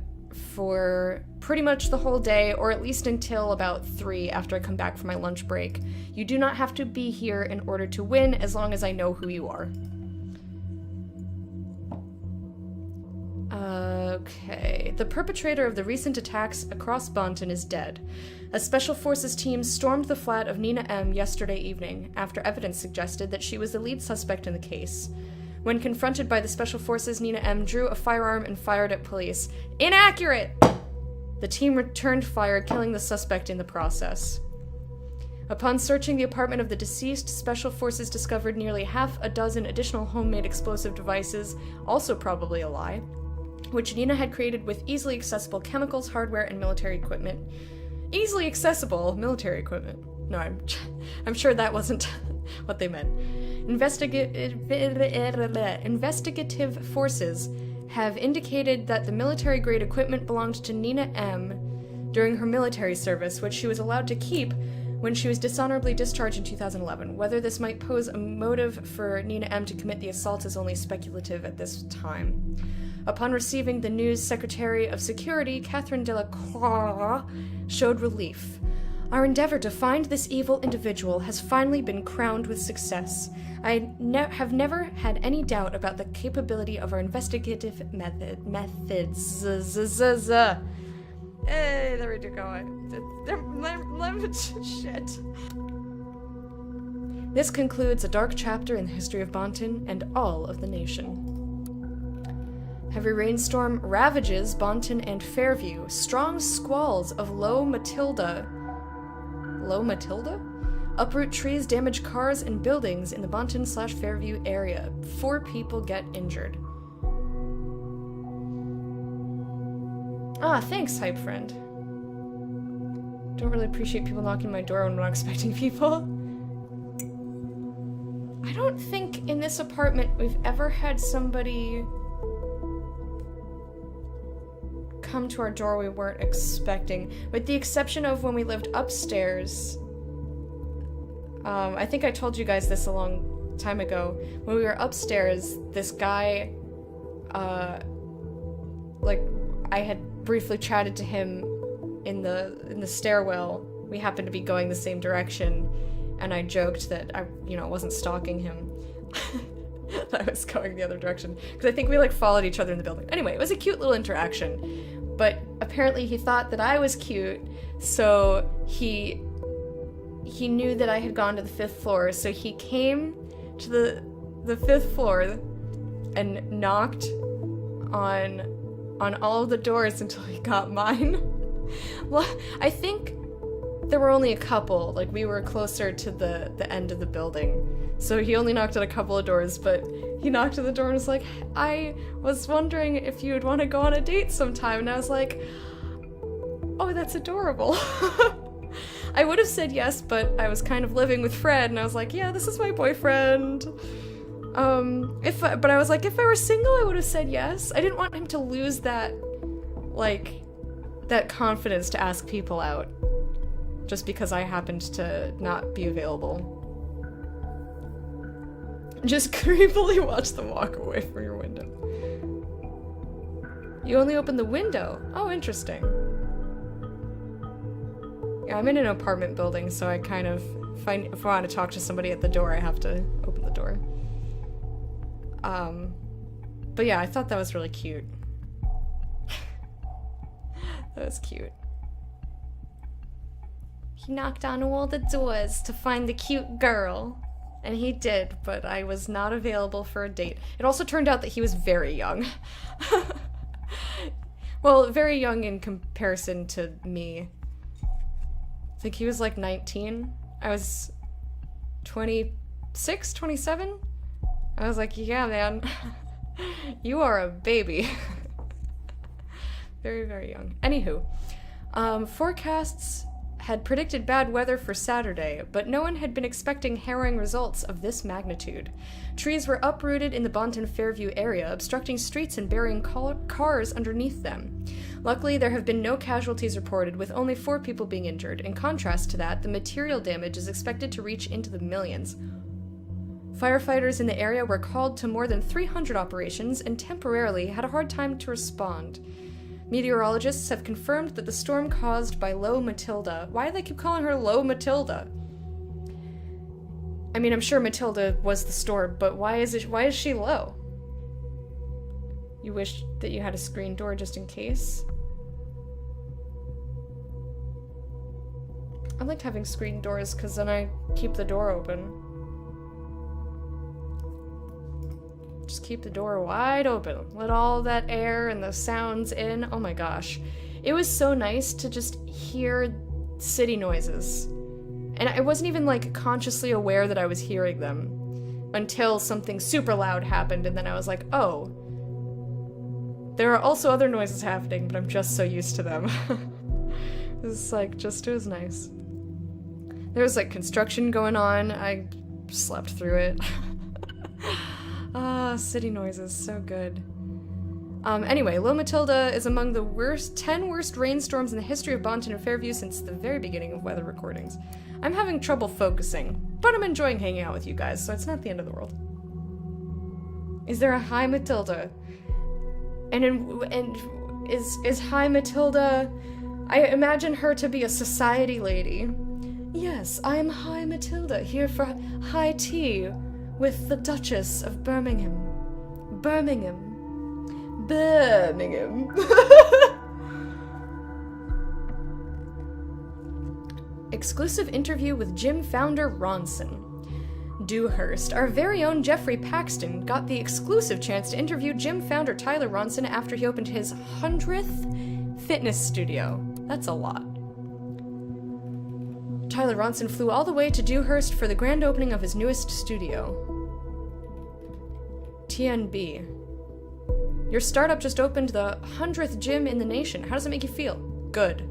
for pretty much the whole day, or at least until about 3 after I come back from my lunch break. You do not have to be here in order to win, as long as I know who you are. Okay. The perpetrator of the recent attacks across Bonton is dead. A special forces team stormed the flat of Nina M. yesterday evening, after evidence suggested that she was the lead suspect in the case. When confronted by the special forces, Nina M. drew a firearm and fired at police. Inaccurate! The team returned fire, killing the suspect in the process. Upon searching the apartment of the deceased, special forces discovered nearly half a dozen additional homemade explosive devices, also probably a lie, which Nina had created with easily accessible chemicals, hardware, and military equipment. Easily accessible military equipment. No, I'm sure that wasn't what they meant. Investigative forces have indicated that the military-grade equipment belonged to Nina M. during her military service, which she was allowed to keep when she was dishonorably discharged in 2011. Whether this might pose a motive for Nina M. to commit the assault is only speculative at this time. Upon receiving the news, Secretary of Security, Catherine de la Croix, showed relief. Our endeavor to find this evil individual has finally been crowned with success. I have never had any doubt about the capability of our investigative methods. Hey, there we go. Shit. This concludes a dark chapter in the history of Bonton and all of the nation. Heavy rainstorm ravages Bonton and Fairview. Strong squalls of low Matilda? Uproot trees, damage cars and buildings in the Bonton/Fairview area. 4 people get injured. Ah, thanks, hype friend. Don't really appreciate people knocking my door when I'm not expecting people. I don't think in this apartment we've ever had somebody come to our door we weren't expecting, with the exception of when we lived upstairs. I think I told you guys this a long time ago. When we were upstairs, this guy, like, I had briefly chatted to him in the stairwell. We happened to be going the same direction, and I joked that I wasn't stalking him. I was going the other direction, because I think we, like, followed each other in the building. Anyway, it was a cute little interaction. But apparently he thought that I was cute, so he knew that I had gone to the 5th floor, so he came to the 5th floor and knocked on all of the doors until he got mine. Well, I think there were only a couple. Like, we were closer to the end of the building. So he only knocked on a couple of doors, but he knocked at the door and was like, I was wondering if you would want to go on a date sometime. And I was like, oh, that's adorable. I would have said yes, but I was kind of living with Fred, and I was like, yeah, this is my boyfriend. But I was like, if I were single, I would have said yes. I didn't want him to lose that, like, that confidence to ask people out, just because I happened to not be available. Just creepily watch them walk away from your window. You only opened the window? Oh, interesting. Yeah, I'm in an apartment building, so I kind of find if I want to talk to somebody at the door, I have to open the door. But yeah, I thought that was really cute. That was cute. He knocked on all the doors to find the cute girl. And he did, but I was not available for a date. It also turned out that he was very young. Well, very young in comparison to me. I think he was like 19. I was 26, 27? I was like, yeah, man. You are a baby. Very, very young. Anywho, forecasts had predicted bad weather for Saturday, but no one had been expecting harrowing results of this magnitude. Trees were uprooted in the Bonton-Fairview area, obstructing streets and burying cars underneath them. Luckily, there have been no casualties reported, with only 4 people being injured. In contrast to that, the material damage is expected to reach into the millions. Firefighters in the area were called to more than 300 operations and temporarily had a hard time to respond. Meteorologists have confirmed that the storm caused by Low Matilda. Why do they keep calling her Low Matilda? I mean, I'm sure Matilda was the storm, but why is she low? You wish that you had a screen door just in case? I like having screen doors because then I keep the door open. Just keep the door wide open. Let all that air and the sounds in. Oh my gosh. It was so nice to just hear city noises. And I wasn't even like consciously aware that I was hearing them until something super loud happened, and then I was like, oh. There are also other noises happening, but I'm just so used to them. It was nice. There was like construction going on. I slept through it. City noises, so good. Anyway, Low Matilda is among the 10 worst rainstorms in the history of Bonton and Fairview since the very beginning of weather recordings. I'm having trouble focusing, but I'm enjoying hanging out with you guys, so it's not the end of the world. Is there a High Matilda? And is High Matilda... I imagine her to be a society lady. Yes, I am High Matilda, here for high tea with the Duchess of Birmingham. Birmingham. Exclusive interview with gym founder Ronson. Dewhurst, our very own Jeffrey Paxton, got the exclusive chance to interview gym founder Tyler Ronson after he opened his 100th fitness studio. That's a lot. Tyler Ronson flew all the way to Dewhurst for the grand opening of his newest studio. TNB. Your startup just opened the 100th gym in the nation. How does it make you feel? Good.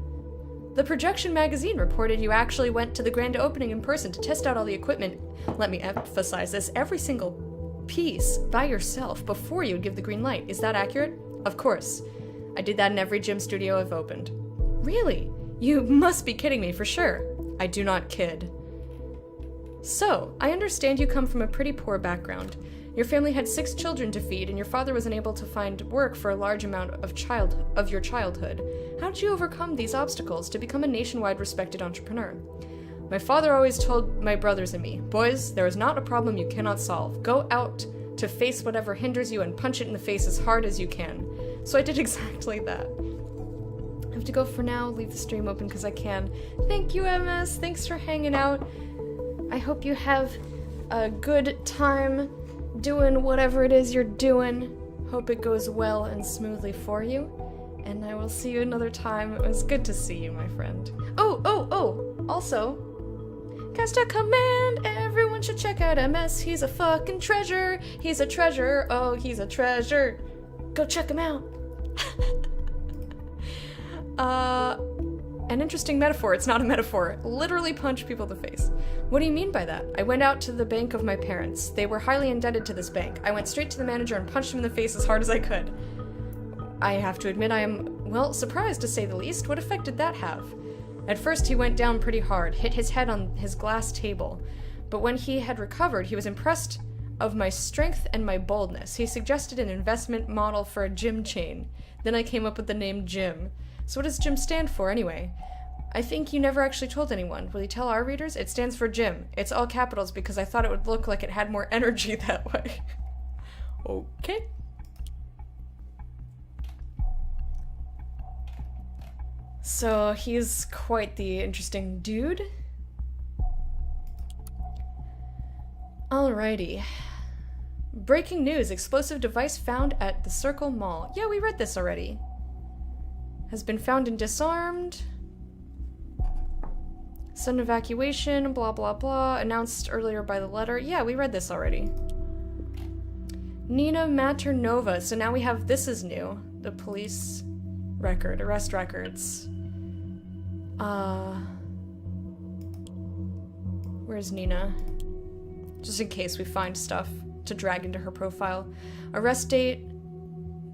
The Projection magazine reported you actually went to the grand opening in person to test out all the equipment. Let me emphasize this, every single piece by yourself before you would give the green light. Is that accurate? Of course. I did that in every gym studio I've opened. Really? You must be kidding me, for sure. I do not kid. So, I understand you come from a pretty poor background. Your family had 6 children to feed, and your father was unable to find work for a large amount of your childhood. How did you overcome these obstacles to become a nationwide respected entrepreneur? My father always told my brothers and me, boys, there is not a problem you cannot solve. Go out to face whatever hinders you and punch it in the face as hard as you can. So I did exactly that. I have to go for now, leave the stream open because I can. Thank you, MS. Thanks for hanging out. I hope you have a good time doing whatever it is you're doing. Hope it goes well and smoothly for you. And I will see you another time. It was good to see you, my friend. Oh! Also, cast a command, everyone should check out MS. He's a fucking treasure. He's a treasure. Oh, he's a treasure. Go check him out. An interesting metaphor. It's not a metaphor. Literally punch people in the face. What do you mean by that? I went out to the bank of my parents. They were highly indebted to this bank. I went straight to the manager and punched him in the face as hard as I could. I have to admit I am, well, surprised to say the least. What effect did that have? At first he went down pretty hard, hit his head on his glass table. But when he had recovered, he was impressed of my strength and my boldness. He suggested an investment model for a gym chain. Then I came up with the name Gym. So what does Gym stand for, anyway? I think you never actually told anyone. Will you tell our readers? It stands for Gym. It's all capitals because I thought it would look like it had more energy that way. Okay. So he's quite the interesting dude. Alrighty. Breaking news. Explosive device found at the Circle Mall. Yeah, we read this already. Has been found and disarmed. Sudden evacuation, blah blah blah. Announced earlier by the letter. Yeah, we read this already. Nina Maternova. So now we have, this is new. The police record, arrest records. Where's Nina? Just in case we find stuff to drag into her profile. Arrest date.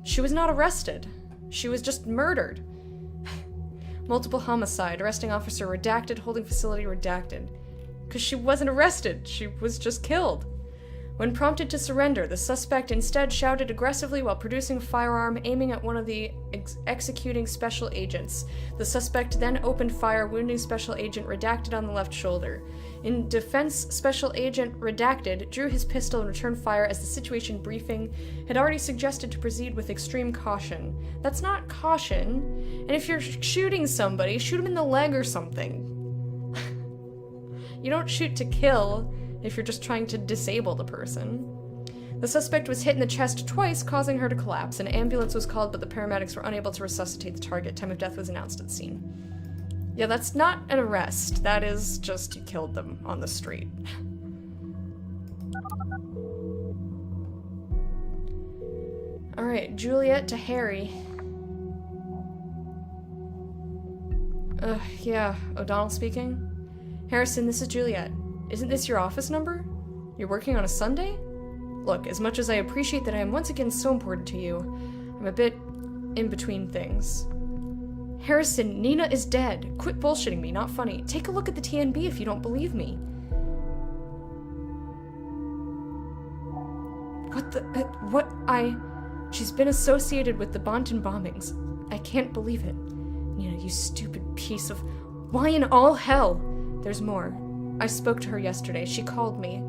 She was not arrested. She was just murdered. Multiple homicide. Arresting officer redacted. Holding facility redacted. Because she wasn't arrested. She was just killed. When prompted to surrender, the suspect instead shouted aggressively while producing a firearm, aiming at one of the executing special agents. The suspect then opened fire, wounding special agent redacted on the left shoulder. In defense, special agent redacted drew his pistol and returned fire as the situation briefing had already suggested to proceed with extreme caution. That's not caution. And if you're shooting somebody, shoot him in the leg or something. You don't shoot to kill if you're just trying to disable the person. The suspect was hit in the chest twice, causing her to collapse. An ambulance was called, but the paramedics were unable to resuscitate the target. Time of death was announced at the scene. Yeah, that's not an arrest. That is just you killed them on the street. Alright, Juliet to Harry. Yeah, O'Donnell speaking. Harrison, this is Juliet. Isn't this your office number? You're working on a Sunday? Look, as much as I appreciate that I am once again so important to you, I'm a bit in between things. Harrison, Nina is dead. Quit bullshitting me, not funny. Take a look at the TNB if you don't believe me. She's been associated with the Bonton bombings. I can't believe it. Nina, you stupid piece of... Why in all hell? There's more. I spoke to her yesterday. She called me.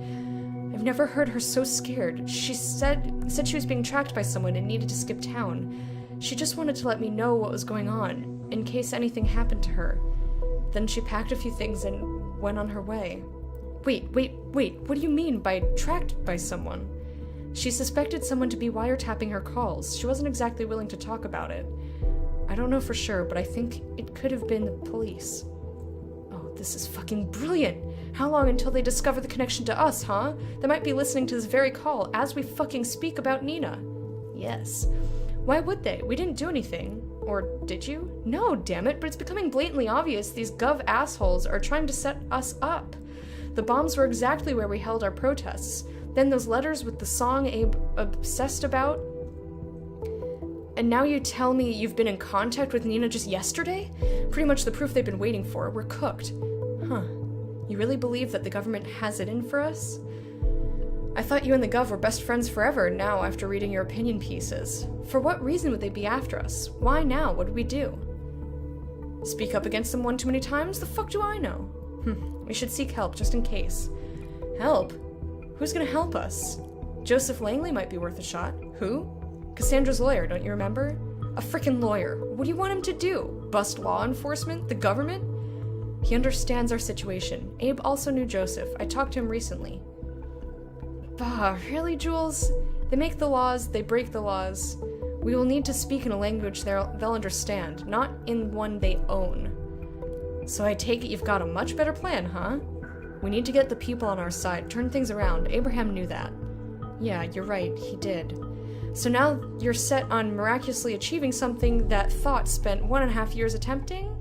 I've never heard her so scared. She said she was being tracked by someone and needed to skip town. She just wanted to let me know what was going on, in case anything happened to her. Then she packed a few things and went on her way. Wait, what do you mean by tracked by someone? She suspected someone to be wiretapping her calls. She wasn't exactly willing to talk about it. I don't know for sure, but I think it could have been the police. Oh, this is fucking brilliant! How long until they discover the connection to us, huh? They might be listening to this very call as we fucking speak about Nina. Yes. Why would they? We didn't do anything. Or did you? No, damn it, but it's becoming blatantly obvious these gov assholes are trying to set us up. The bombs were exactly where we held our protests. Then those letters with the song Abe obsessed about. And now you tell me you've been in contact with Nina just yesterday? Pretty much the proof they've been waiting for. We're cooked. Huh. You really believe that the government has it in for us? I thought you and the Gov were best friends forever now after reading your opinion pieces. For what reason would they be after us? Why now? What did we do? Speak up against them one too many times? The fuck do I know? We should seek help just in case. Help? Who's gonna help us? Joseph Langley might be worth a shot. Who? Cassandra's lawyer, don't you remember? A frickin' lawyer. What do you want him to do? Bust law enforcement? The government? He understands our situation. Abe also knew Joseph. I talked to him recently. Bah, really, Jules? They make the laws, they break the laws. We will need to speak in a language they'll understand, not in one they own. So I take it you've got a much better plan, huh? We need to get the people on our side, turn things around. Abraham knew that. Yeah, you're right, he did. So now you're set on miraculously achieving something that Thought spent 1.5 years attempting?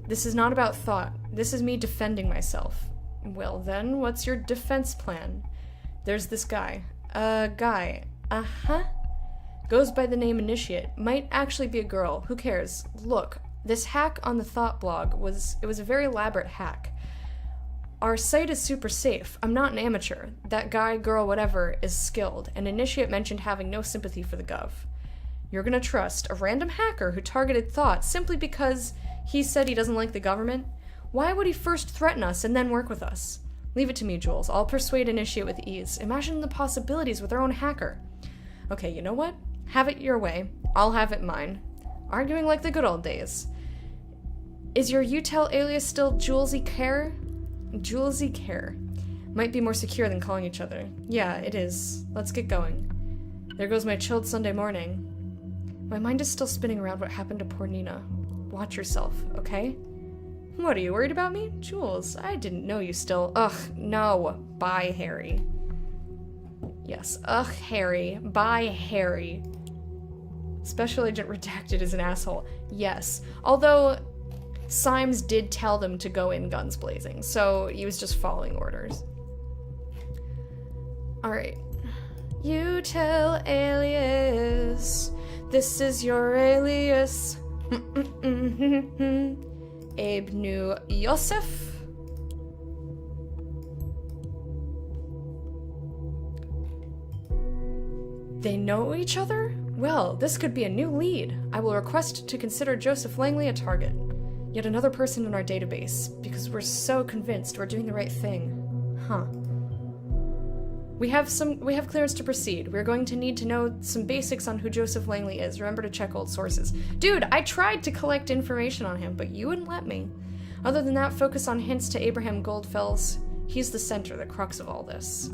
This is not about Thought. This is me defending myself. Well then, what's your defense plan? There's this guy. Guy. Uh-huh. Goes by the name Initiate. Might actually be a girl. Who cares? Look, this hack on the Thought blog was a very elaborate hack. Our site is super safe. I'm not an amateur. That guy, girl, whatever, is skilled, and Initiate mentioned having no sympathy for the Gov. You're gonna trust a random hacker who targeted Thought simply because he said he doesn't like the government? Why would he first threaten us and then work with us? Leave it to me, Jules. I'll persuade Initiate with ease. Imagine the possibilities with our own hacker. Okay, you know what? Have it your way. I'll have it mine. Arguing like the good old days. Is your UTEL alias still Julesy Care? Julesy Care. Might be more secure than calling each other. Yeah, it is. Let's get going. There goes my chilled Sunday morning. My mind is still spinning around what happened to poor Nina. Watch yourself, okay? What, are you worried about me? Jules, I didn't know you still. Ugh, no. Bye, Harry. Yes, ugh, Harry. Bye, Harry. Special Agent Redacted is an asshole. Yes. Although, Symes did tell them to go in guns blazing, so he was just following orders. Alright. You tell alias. This is your alias. Abe knew Yosef. They know each other? Well, this could be a new lead. I will request to consider Joseph Langley a target. Yet another person in our database, because we're so convinced we're doing the right thing. Huh. We have clearance to proceed. We're going to need to know some basics on who Joseph Langley is. Remember to check old sources. Dude, I tried to collect information on him, but you wouldn't let me. Other than that, focus on hints to Abraham Goldfels. He's the center, the crux of all this.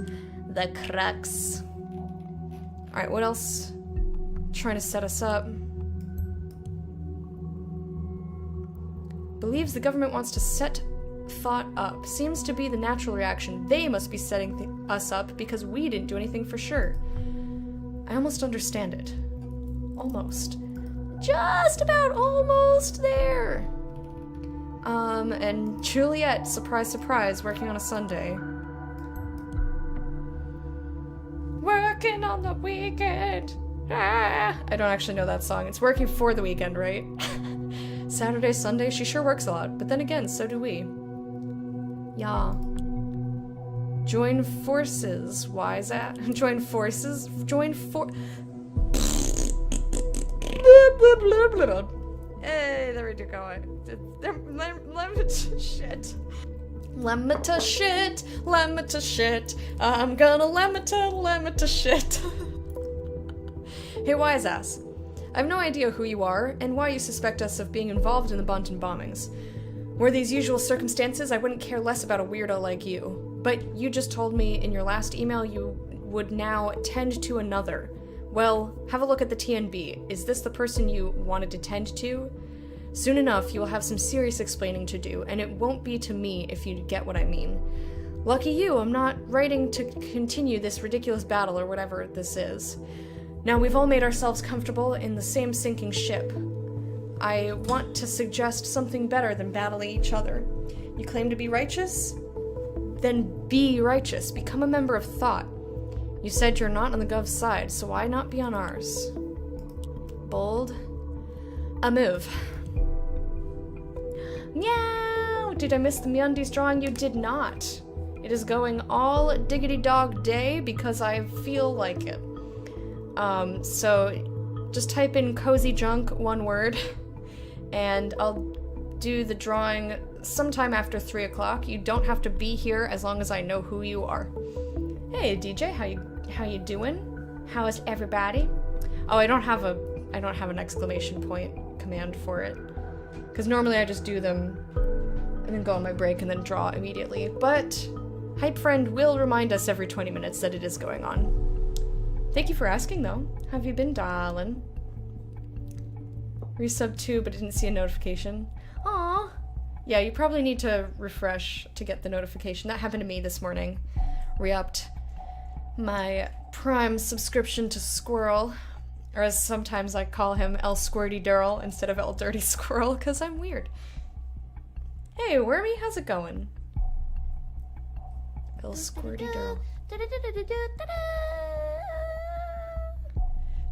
The crux. Alright, what else? Trying to set us up. Believes the government wants to set Thought up. Seems to be the natural reaction. They must be setting us up because we didn't do anything for sure. I almost understand it. Almost. Just about almost there. And Juliet, surprise, surprise, working on a Sunday. Working on the weekend. Ah, I don't actually know that song. It's working for the weekend, right? Saturday, Sunday, she sure works a lot. But then again, so do we. Yeah. Join forces. Why is that? Join forces? Join for... Hey, there we go. Shit. Lemita shit. Lemita shit. I'm gonna lemita shit. Hey, wise ass. I have no idea who you are, and why you suspect us of being involved in the Bunton bombings. Were these usual circumstances, I wouldn't care less about a weirdo like you. But you just told me in your last email you would now tend to another. Well, have a look at the TNB. Is this the person you wanted to tend to? Soon enough, you will have some serious explaining to do, and it won't be to me if you get what I mean. Lucky you, I'm not writing to continue this ridiculous battle or whatever this is. Now, we've all made ourselves comfortable in the same sinking ship. I want to suggest something better than battling each other. You claim to be righteous? Then be righteous. Become a member of Thought. You said you're not on the Gov's side, so why not be on ours? Bold. A move. Meow! Did I miss the MeUndies drawing? You did not. It is going all diggity dog day because I feel like it. So just type in cozy junk, one word, and I'll do the drawing sometime after 3 o'clock. You don't have to be here as long as I know who you are. Hey DJ, how you doing? How is everybody? Oh, I don't have an exclamation point command for it, because normally I just do them and then go on my break and then draw immediately. But Hype Friend will remind us every 20 minutes that it is going on. Thank you for asking, though. How have you been, darling? Resub 2, but didn't see a notification. Aw. Yeah, you probably need to refresh to get the notification. That happened to me this morning. Re-upped my Prime subscription to Squirrel. Or as sometimes I call him, El Squirty Durl instead of El Dirty Squirrel, because I'm weird. Hey, Wormy, how's it going? El Squirty Durl.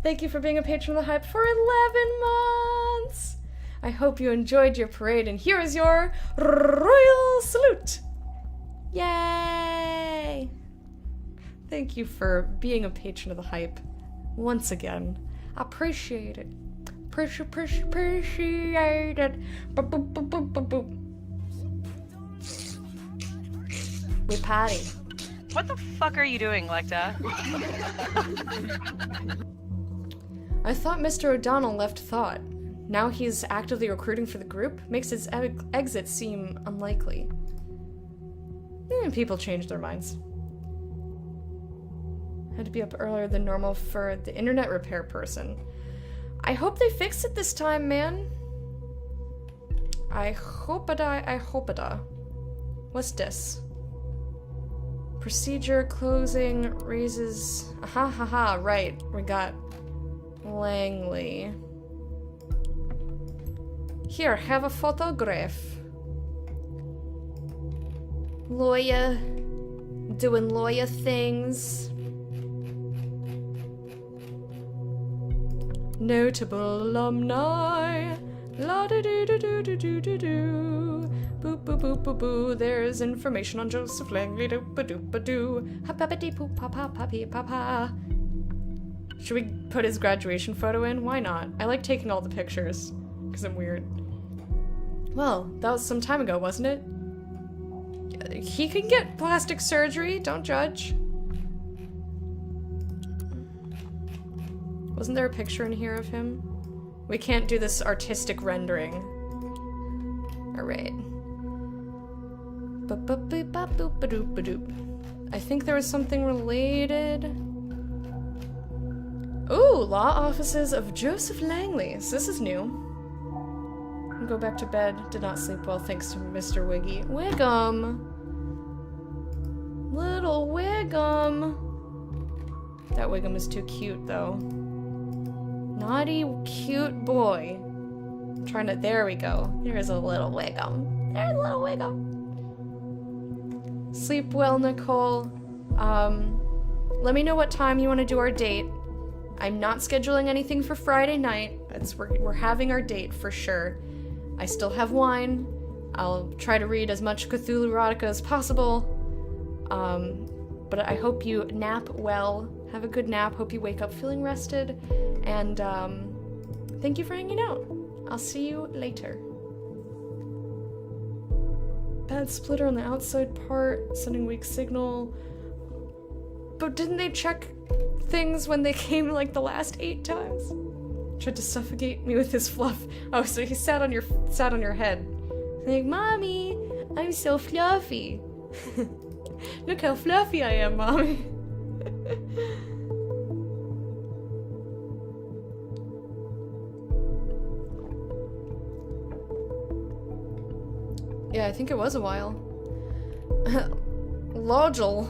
Thank you for being a patron of the hype for 11 months! I hope you enjoyed your parade, and here is your royal salute! Yay! Thank you for being a patron of the hype once again. I appreciate it. Appreciate it. Boop, boop, boop, boop, boop, boop. We party. What the fuck are you doing, Lecta? I thought Mr. O'Donnell left thought. Now he's actively recruiting for the group? Makes his exit seem unlikely. People change their minds. Had to be up earlier than normal for the internet repair person. I hope they fix it this time, man. I hope it. What's this? Procedure closing raises. Aha, right. We got Langley. Here, have a photograph. Lawyer. Doing lawyer things. Notable alumni. La da do do do do do do do. Boop boop boop boop boo. There's information on Joseph Langley. Doop ba doop ba doo. Ha pa ba dee poop pa pa pa pee pa pa. Should we put his graduation photo in? Why not? I like taking all the pictures because I'm weird. Well, that was some time ago, wasn't it? He can get plastic surgery. Don't judge. Wasn't there a picture in here of him? We can't do this artistic rendering. Alright. I think there was something related. Ooh, law offices of Joseph Langley. So this is new. Go back to bed. Did not sleep well thanks to Mr. Wiggy. Wiggum! Little Wiggum! That Wiggum is too cute, though. Naughty, cute boy. Trying to. There we go. There's a little Wiggum. There's a little Wiggum. Sleep well, Nicole. Let me know what time you want to do our date. I'm not scheduling anything for Friday night. We're having our date for sure. I still have wine. I'll try to read as much Cthulhu erotica as possible. But I hope you nap well. Have a good nap. Hope you wake up feeling rested. And thank you for hanging out. I'll see you later. Bad splitter on the outside part. Sending weak signal. But didn't they check things when they came like the last 8 times? Tried to suffocate me with his fluff. Oh, so he sat on your head. Like, Mommy, I'm so fluffy. Look how fluffy I am, Mommy. Yeah, I think it was a while. Logel.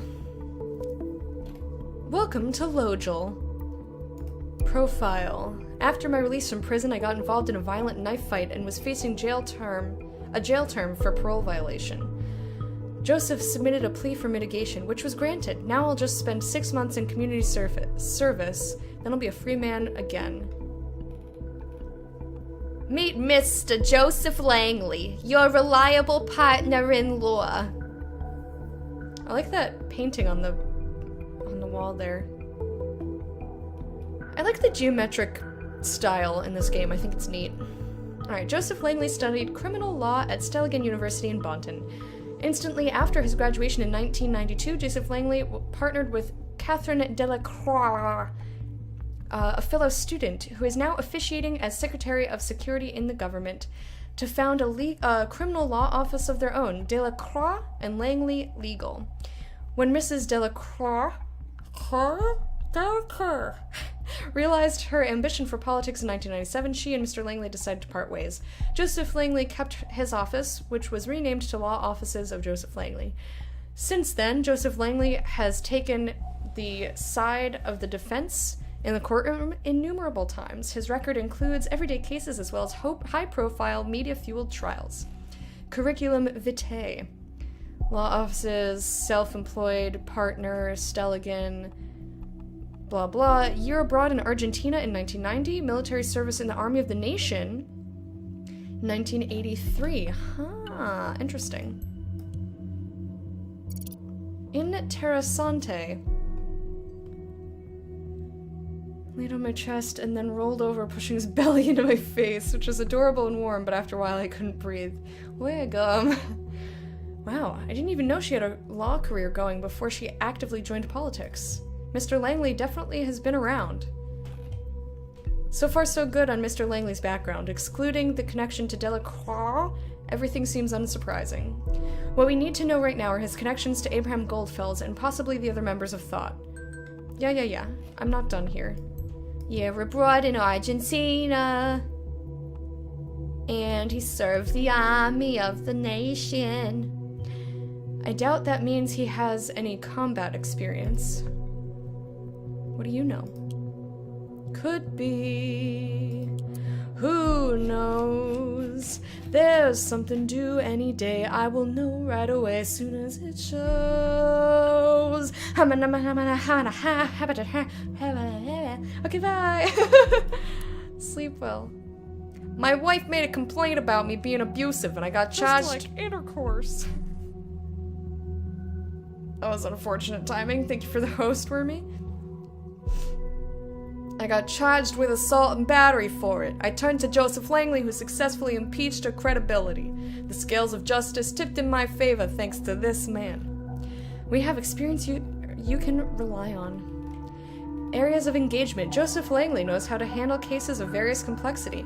Welcome to Logel. Profile. After my release from prison, I got involved in a violent knife fight and was facing a jail term for parole violation. Joseph submitted a plea for mitigation, which was granted. Now I'll just spend 6 months in community service, then I'll be a free man again. Meet Mr. Joseph Langley, your reliable partner-in-law. I like that painting on the wall there. I like the geometric style in this game. I think it's neat. Alright, Joseph Langley studied criminal law at Stelligan University in Bonton. Instantly after his graduation in 1992, Joseph Langley partnered with Catherine Delacroix, a fellow student who is now officiating as Secretary of Security in the government, to found a criminal law office of their own, Delacroix and Langley Legal. When Mrs. Delacroix realized her ambition for politics in 1997, she and Mr. Langley decided to part ways. Joseph Langley kept his office, which was renamed to Law Offices of Joseph Langley. Since then, Joseph Langley has taken the side of the defense in the courtroom innumerable times. His record includes everyday cases as well as high-profile, media-fueled trials. Curriculum vitae. Law offices, self-employed, partner, Stelligan, blah blah. Year abroad in Argentina in 1990. Military service in the Army of the Nation 1983. Huh, interesting. Interessante. Laid on my chest and then rolled over, pushing his belly into my face, which was adorable and warm, but after a while I couldn't breathe. Welcome. Wow, I didn't even know she had a law career going before she actively joined politics. Mr. Langley definitely has been around. So far so good on Mr. Langley's background. Excluding the connection to Delacroix, everything seems unsurprising. What we need to know right now are his connections to Abraham Goldfels and possibly the other members of Thought. Yeah. I'm not done here. Year abroad in Argentina. And he served the Army of the Nation. I doubt that means he has any combat experience. What do you know? Could be. Who knows? There's something due any day. I will know right away as soon as it shows. Okay, bye. Sleep well. My wife made a complaint about me being abusive and I got charged. Just like intercourse. That was unfortunate timing. Thank you for the host, Wormy. I got charged with assault and battery for it. I turned to Joseph Langley, who successfully impeached her credibility. The scales of justice tipped in my favor thanks to this man. We have experience you can rely on. Areas of engagement. Joseph Langley knows how to handle cases of various complexity.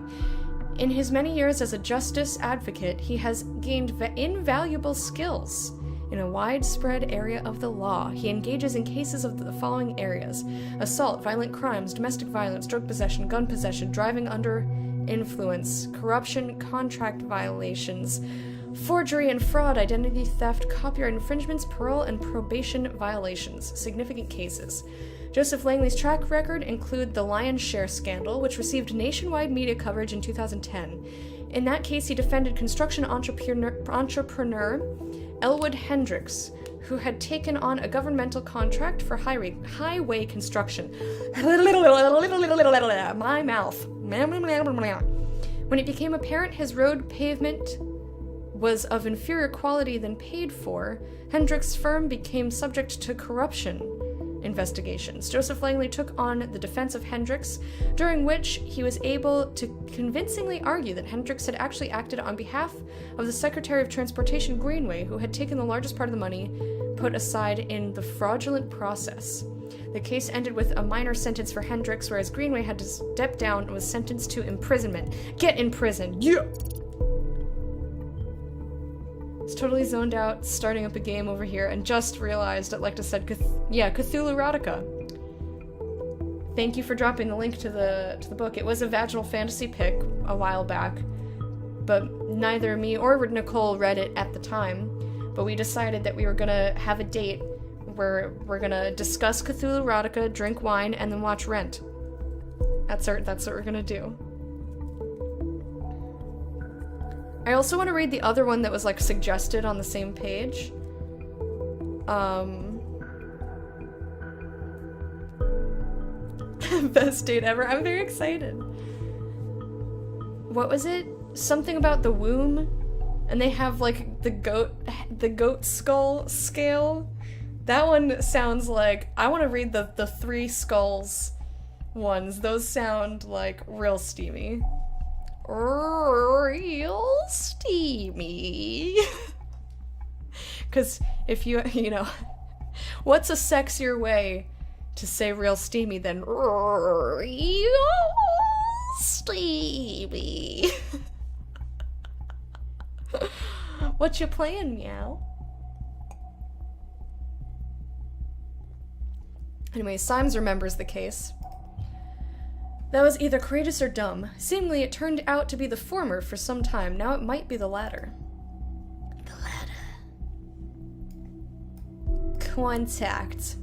In his many years as a justice advocate, he has gained invaluable skills. In a widespread area of the law, he engages in cases of the following areas: assault, violent crimes, domestic violence, drug possession, gun possession, driving under influence, corruption, contract violations, forgery and fraud, identity theft, copyright infringements, parole and probation violations. Significant cases. Joseph Langley's track record include the Lion's Share scandal, which received nationwide media coverage in 2010. In that case, he defended construction entrepreneur Elwood Hendricks, who had taken on a governmental contract for highway construction. My mouth. When it became apparent his road pavement was of inferior quality than paid for, Hendricks' firm became subject to corruption investigations. Joseph Langley took on the defense of Hendricks, during which he was able to convincingly argue that Hendricks had actually acted on behalf of the Secretary of Transportation Greenway, who had taken the largest part of the money put aside in the fraudulent process. The case ended with a minor sentence for Hendricks, whereas Greenway had to step down and was sentenced to imprisonment. Get in prison! Yeah! It's totally zoned out, starting up a game over here, and just realized Electa said, Cthulhu Erotica. Thank you for dropping the link to the book. It was a vaginal fantasy pick a while back, but neither me or Nicole read it at the time. But we decided that we were gonna have a date where we're gonna discuss Cthulhu Erotica, drink wine, and then watch Rent. That's what we're gonna do. I also want to read the other one that was, like, suggested on the same page. Best date ever. I'm very excited. What was it? Something about the womb? And they have, like, the goat skull scale? That one sounds like... I want to read the 3 skulls ones. Those sound, like, real steamy. Real steamy. Because if you know, what's a sexier way to say real steamy than real steamy? What you playing, meow? Anyway, Symes remembers the case. That was either courageous or dumb. Seemingly it turned out to be the former for some time. Now it might be the latter. The latter. Contact.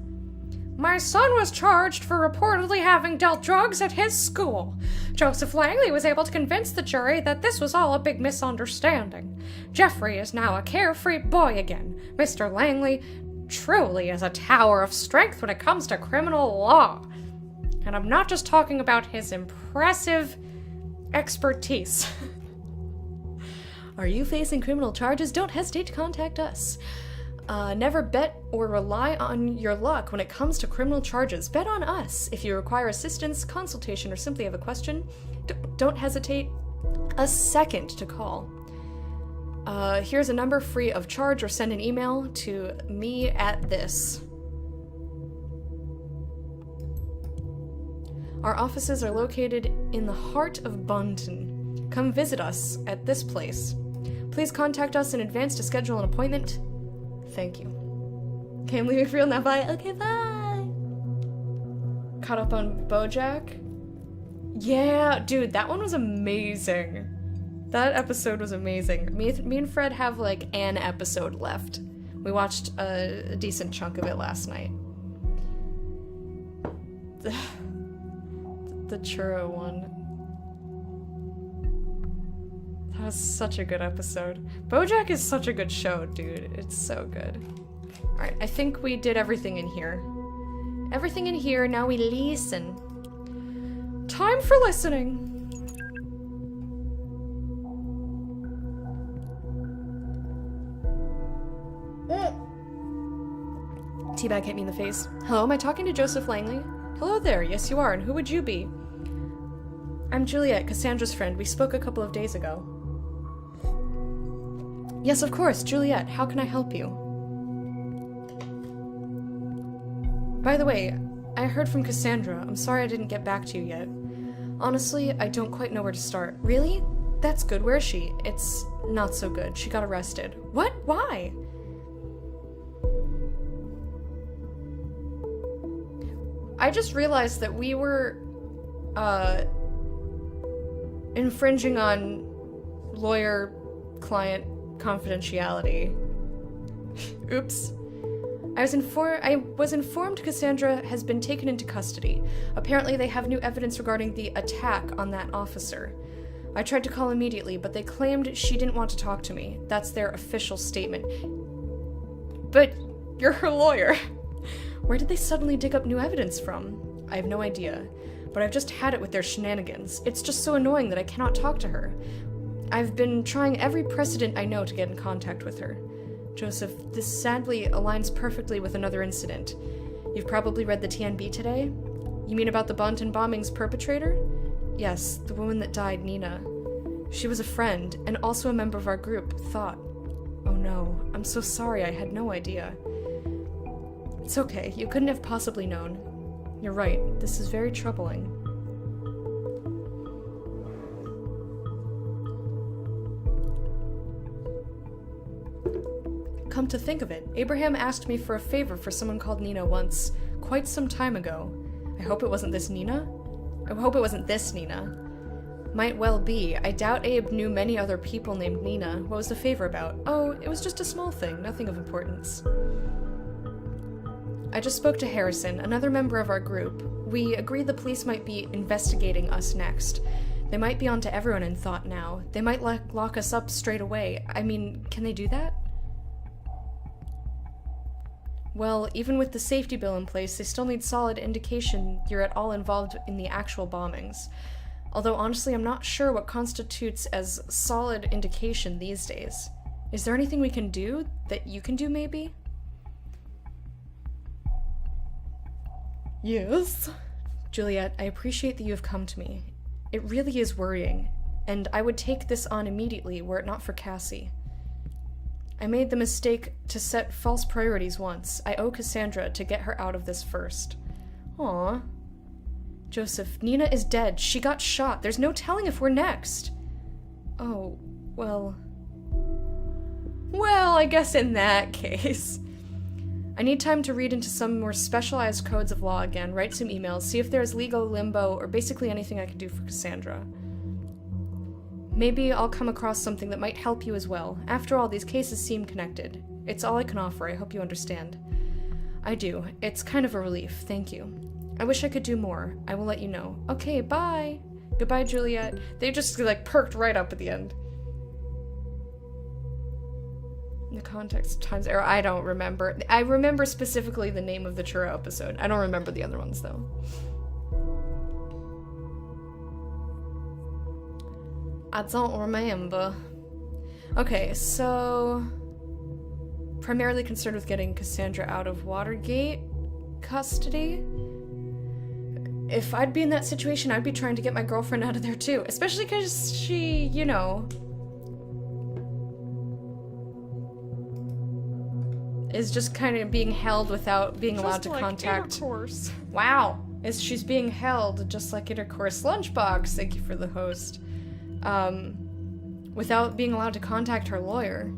My son was charged for reportedly having dealt drugs at his school. Joseph Langley was able to convince the jury that this was all a big misunderstanding. Jeffrey is now a carefree boy again. Mr. Langley truly is a tower of strength when it comes to criminal law. And I'm not just talking about his impressive expertise. Are you facing criminal charges? Don't hesitate to contact us. Never bet or rely on your luck when it comes to criminal charges. Bet on us. If you require assistance, consultation, or simply have a question, don't hesitate a second to call. Here's a number free of charge, or send an email to me at this. Our offices are located in the heart of Bunton. Come visit us at this place. Please contact us in advance to schedule an appointment. Thank you. Okay, I'm leaving for real now. Bye. Okay, bye. Caught up on BoJack? Yeah, dude, that one was amazing. That episode was amazing. Me and Fred have like an episode left. We watched a decent chunk of it last night. The churro one. That was such a good episode. BoJack is such a good show, dude. It's so good. Alright, I think we did everything in here. Everything in here, now we listen. Time for listening! Teabag hit me in the face. Hello, am I talking to Joseph Langley? Hello there, yes you are, and who would you be? I'm Juliet, Cassandra's friend. We spoke a couple of days ago. Yes, of course, Juliet. How can I help you? By the way, I heard from Cassandra. I'm sorry I didn't get back to you yet. Honestly, I don't quite know where to start. Really? That's good. Where is she? It's not so good. She got arrested. What? Why? I just realized that we were, infringing on lawyer-client confidentiality. Oops. I was informed Cassandra has been taken into custody. Apparently they have new evidence regarding the attack on that officer. I tried to call immediately, but they claimed she didn't want to talk to me. That's their official statement. But you're her lawyer. Where did they suddenly dig up new evidence from? I have no idea, but I've just had it with their shenanigans. It's just so annoying that I cannot talk to her. I've been trying every precedent I know to get in contact with her. Joseph, this sadly aligns perfectly with another incident. You've probably read the TNB today? You mean about the Bunton bombing's perpetrator? Yes, the woman that died, Nina. She was a friend, and also a member of our group, Thought. Oh no, I'm so sorry, I had no idea. It's okay, you couldn't have possibly known. You're right, this is very troubling. Come to think of it, Abraham asked me for a favor for someone called Nina once, quite some time ago. I hope it wasn't this Nina? I hope it wasn't this Nina. Might well be. I doubt Abe knew many other people named Nina. What was the favor about? Oh, it was just a small thing, nothing of importance. I just spoke to Harrison, another member of our group. We agreed the police might be investigating us next. They might be onto everyone in Thought now. They might lock us up straight away. I mean, can they do that? Well, even with the safety bill in place, they still need solid indication you're at all involved in the actual bombings. Although honestly, I'm not sure what constitutes as solid indication these days. Is there anything we can do? That you can do, maybe? Yes? Juliet, I appreciate that you have come to me. It really is worrying, and I would take this on immediately were it not for Cassie. I made the mistake to set false priorities once. I owe Cassandra to get her out of this first. Aww. Joseph, Nina is dead. She got shot. There's no telling if we're next. Oh, well... Well, I guess in that case... I need time to read into some more specialized codes of law again, write some emails, see if there's legal limbo or basically anything I can do for Cassandra. Maybe I'll come across something that might help you as well. After all, these cases seem connected. It's all I can offer, I hope you understand. I do. It's kind of a relief, thank you. I wish I could do more. I will let you know. Okay, bye! Goodbye, Juliet. They just, like, perked right up at the end. The context times error, I don't remember. I remember specifically the name of the churro episode. I don't remember the other ones, though. I don't remember. Okay, so... primarily concerned with getting Cassandra out of Watergate custody. If I'd be in that situation, I'd be trying to get my girlfriend out of there too. Especially because she, you know... is just kind of being held without being allowed to contact... intercourse. Wow! She's being held just like intercourse. Lunchbox, thank you for the host. Without being allowed to contact her lawyer.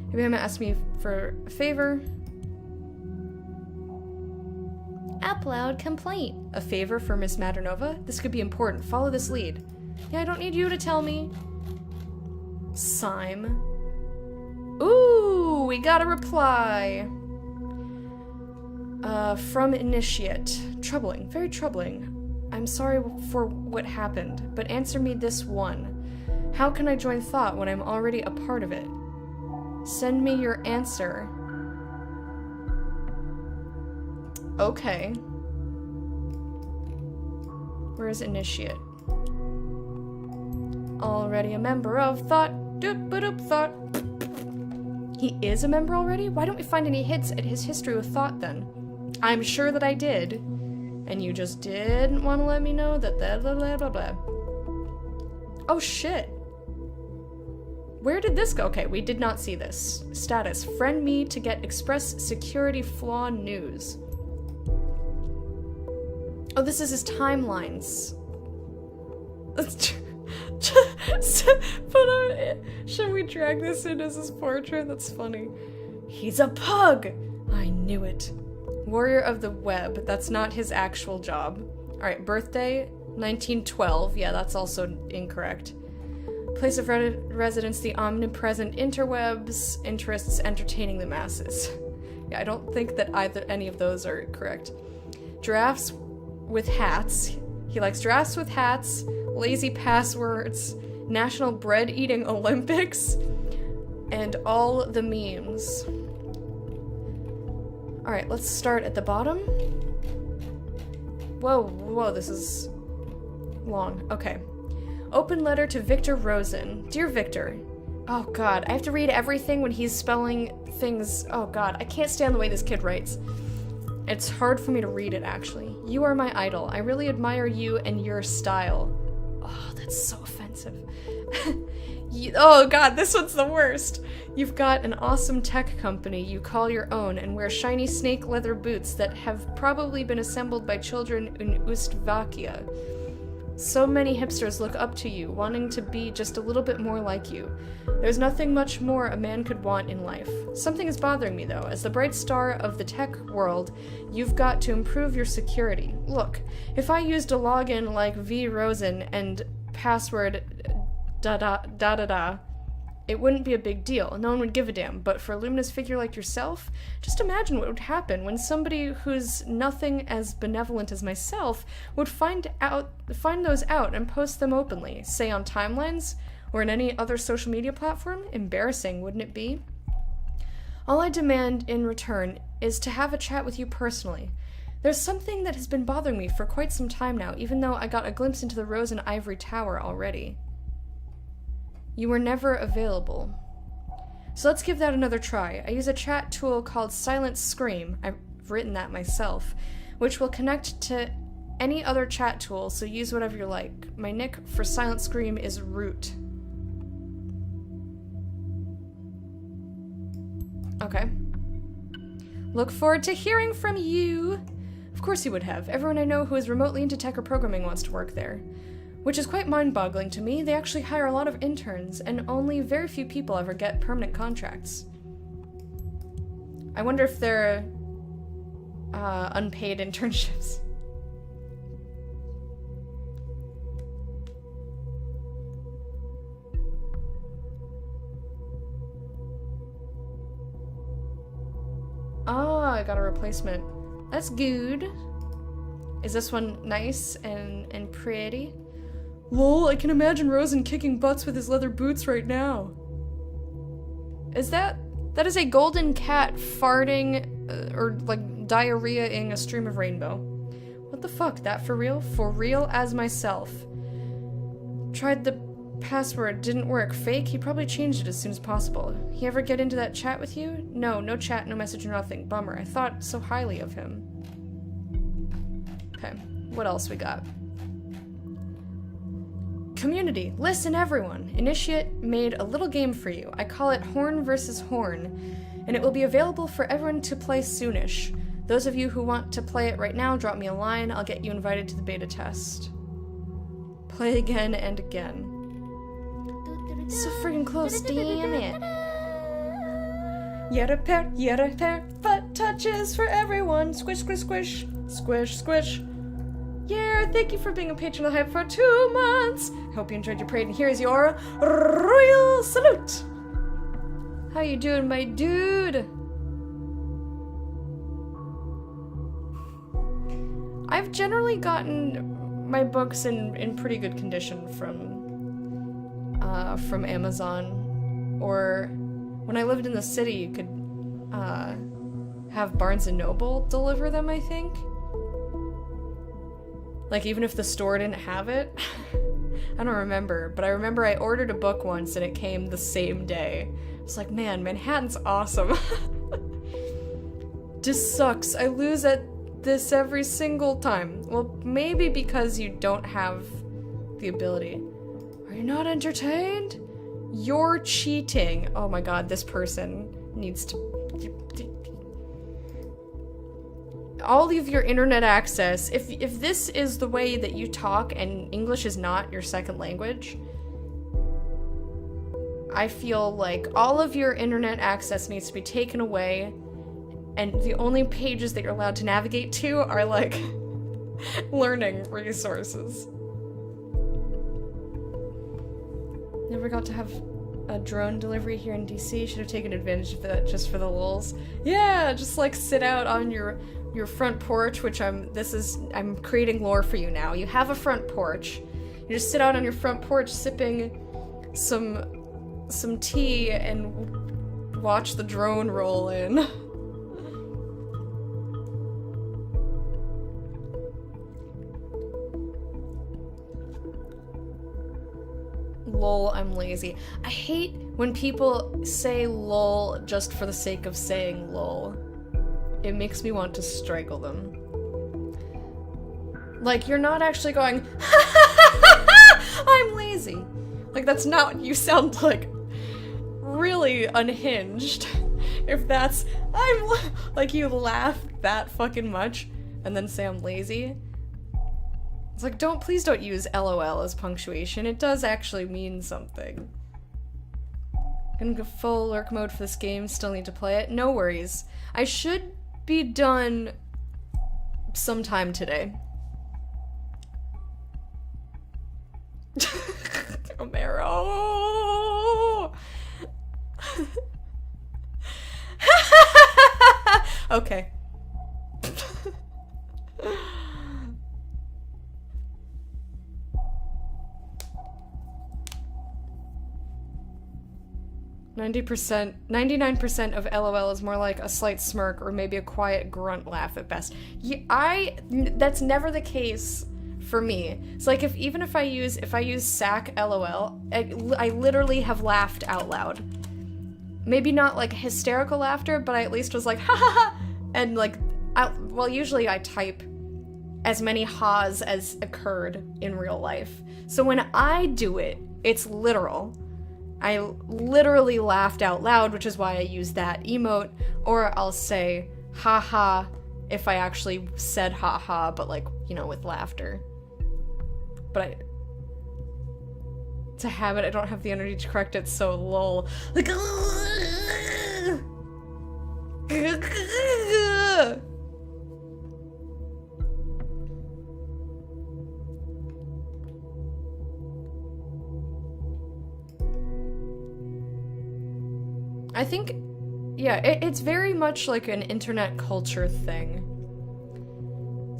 Maybe I'm gonna ask me for a favor. Upload complaint. A favor for Miss Maternova? This could be important. Follow this lead. Yeah, I don't need you to tell me. Sime. Ooh, we got a reply. From Initiate. Troubling. Very troubling. I'm sorry for what happened, but answer me this one. How can I join thought when I'm already a part of it? Send me your answer. Okay. Where's Initiate? Already a member of Thought. Doop-a-doop Thought. He is a member already? Why don't we find any hits at his history with Thought then? I'm sure that I did. And you just didn't want to let me know that blah blah blah blah blah. Oh shit. Where did this go? Okay, we did not see this. Status. Friend me to get Express Security Flaw news. Oh, this is his timelines. Should we drag this in as his portrait? That's funny. He's a pug! I knew it. Warrior of the Web. That's not his actual job. Alright, birthday, 1912. Yeah, that's also incorrect. Place of residence, the omnipresent interwebs. Interests, entertaining the masses. Yeah, I don't think that any of those are correct. Giraffes with hats. He likes giraffes with hats, lazy passwords, National Bread Eating Olympics, and all the memes. Alright, let's start at the bottom. Whoa, this is long. Okay. Open letter to Victor Rosen. Dear Victor. Oh god, I have to read everything when he's spelling things. Oh god, I can't stand the way this kid writes. It's hard for me to read it, actually. You are my idol. I really admire you and your style. Oh, that's so offensive. Oh god, this one's the worst. You've got an awesome tech company you call your own and wear shiny snake leather boots that have probably been assembled by children in Ustavakia. So many hipsters look up to you, wanting to be just a little bit more like you. There's nothing much more a man could want in life. Something is bothering me, though. As the bright star of the tech world, you've got to improve your security. Look, if I used a login like V. Rosen and password da-da-da-da-da, it wouldn't be a big deal. No one would give a damn. But for a luminous figure like yourself, just imagine what would happen when somebody who's nothing as benevolent as myself would find those out and post them openly, say on timelines or in any other social media platform. Embarrassing, wouldn't it be? All I demand in return is to have a chat with you personally. There's something that has been bothering me for quite some time now, even though I got a glimpse into the Rose and Ivory Tower already. You were never available. So let's give that another try. I use a chat tool called Silent Scream, I've written that myself, which will connect to any other chat tool, so use whatever you like. My nick for Silent Scream is Root. Okay. Look forward to hearing from you! Of course you would have. Everyone I know who is remotely into tech or programming wants to work there. Which is quite mind-boggling to me. They actually hire a lot of interns, and only very few people ever get permanent contracts. I wonder if they're unpaid internships. Oh, I got a replacement. That's good. Is this one nice and pretty? Lol, I can imagine Rosen kicking butts with his leather boots right now. Is that is a golden cat farting or like diarrhea-ing a stream of rainbow. What the fuck? That for real? For real as myself. Tried the password, didn't work. Fake? He probably changed it as soon as possible. He ever get into that chat with you? No, no chat, no message, nothing. Bummer. I thought so highly of him. Okay, what else we got? Community. Listen, everyone. Initiate made a little game for you. I call it Horn vs. Horn, and it will be available for everyone to play soonish. Those of you who want to play it right now, drop me a line. I'll get you invited to the beta test. Play again and again. So friggin' close, damn it. Yet a pair, butt touches for everyone. Squish, squish, squish, squish, squish. Yeah, thank you for being a patron of the hype for 2 months. Hope you enjoyed your parade, and here's your royal salute. How you doing, my dude? I've generally gotten my books in pretty good condition from Amazon, or when I lived in the city, you could have Barnes & Noble deliver them, I think. Like, even if the store didn't have it. I don't remember, but I remember I ordered a book once and it came the same day. I was like, man, Manhattan's awesome. Just sucks. I lose at this every single time. Well, maybe because you don't have the ability. Are you not entertained? You're cheating. Oh my god, this person needs to... all of your internet access, if this is the way that you talk and English is not your second language, I feel like all of your internet access needs to be taken away, and the only pages that you're allowed to navigate to are like learning resources. Never got to have a drone delivery here in DC. Should have taken advantage of that just for the lulz. Yeah, just like sit out on your front porch, which I'm creating lore for you now. You have a front porch. You just sit out on your front porch sipping some tea and watch the drone roll in. Lol, I'm lazy. I hate when people say lol just for the sake of saying lol. It makes me want to strangle them. Like, you're not actually going, I'm lazy. Like, that's not what you sound like. Really unhinged. If that's, like, you laugh that fucking much and then say I'm lazy. It's like, please don't use LOL as punctuation. It does actually mean something. Gonna go full lurk mode for this game, still need to play it. No worries. I should be done sometime today. Romero! Okay. 99% of LOL is more like a slight smirk or maybe a quiet grunt laugh at best. That's never the case for me. It's like even if I use sack LOL, I literally have laughed out loud. Maybe not like hysterical laughter, but I at least was like ha ha ha, and like usually I type as many ha's as occurred in real life. So when I do it, it's literal. I literally laughed out loud, which is why I use that emote, or I'll say haha if I actually said haha, but like, you know, with laughter. But it's a habit, I don't have the energy to correct it, so lol. Like, I think, yeah, it's very much like an internet culture thing.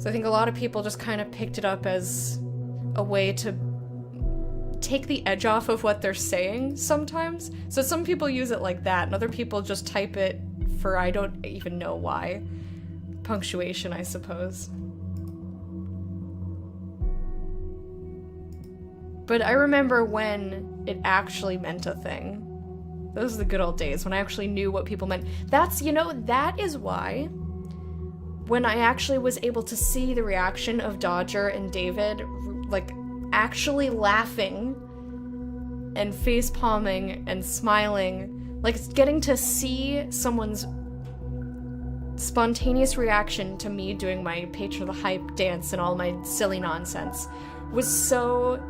So I think a lot of people just kind of picked it up as a way to take the edge off of what they're saying sometimes. So some people use it like that, and other people just type it for I don't even know why. Punctuation, I suppose. But I remember when it actually meant a thing. Those are the good old days when I actually knew what people meant. That's, you know, that is why when I actually was able to see the reaction of Dodger and David, like, actually laughing and face palming and smiling, like, getting to see someone's spontaneous reaction to me doing my Patron of the Hype dance and all my silly nonsense was so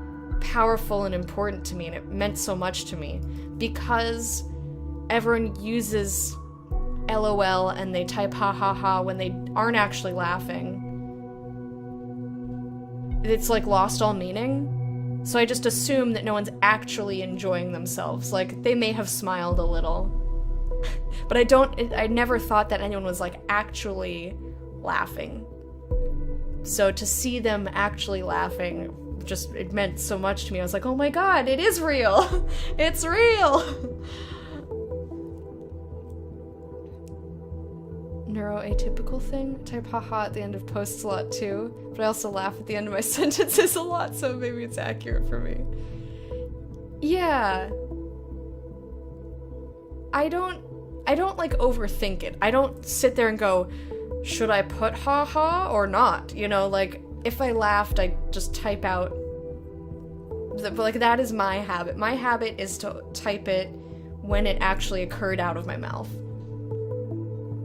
powerful and important to me, and it meant so much to me because everyone uses LOL and they type ha ha ha when they aren't actually laughing. It's like lost all meaning. So I just assume that no one's actually enjoying themselves. Like, they may have smiled a little. But I never thought that anyone was like actually laughing. So to see them actually laughing, just, it meant so much to me. I was like, oh my god, it is real! It's real! Neuroatypical thing? Type haha at the end of posts a lot too, but I also laugh at the end of my sentences a lot, so maybe it's accurate for me. Yeah. I don't like overthink it. I don't sit there and go, should I put haha or not? You know, like, if I laughed, I just type out, like, that is my habit. My habit is to type it when it actually occurred out of my mouth.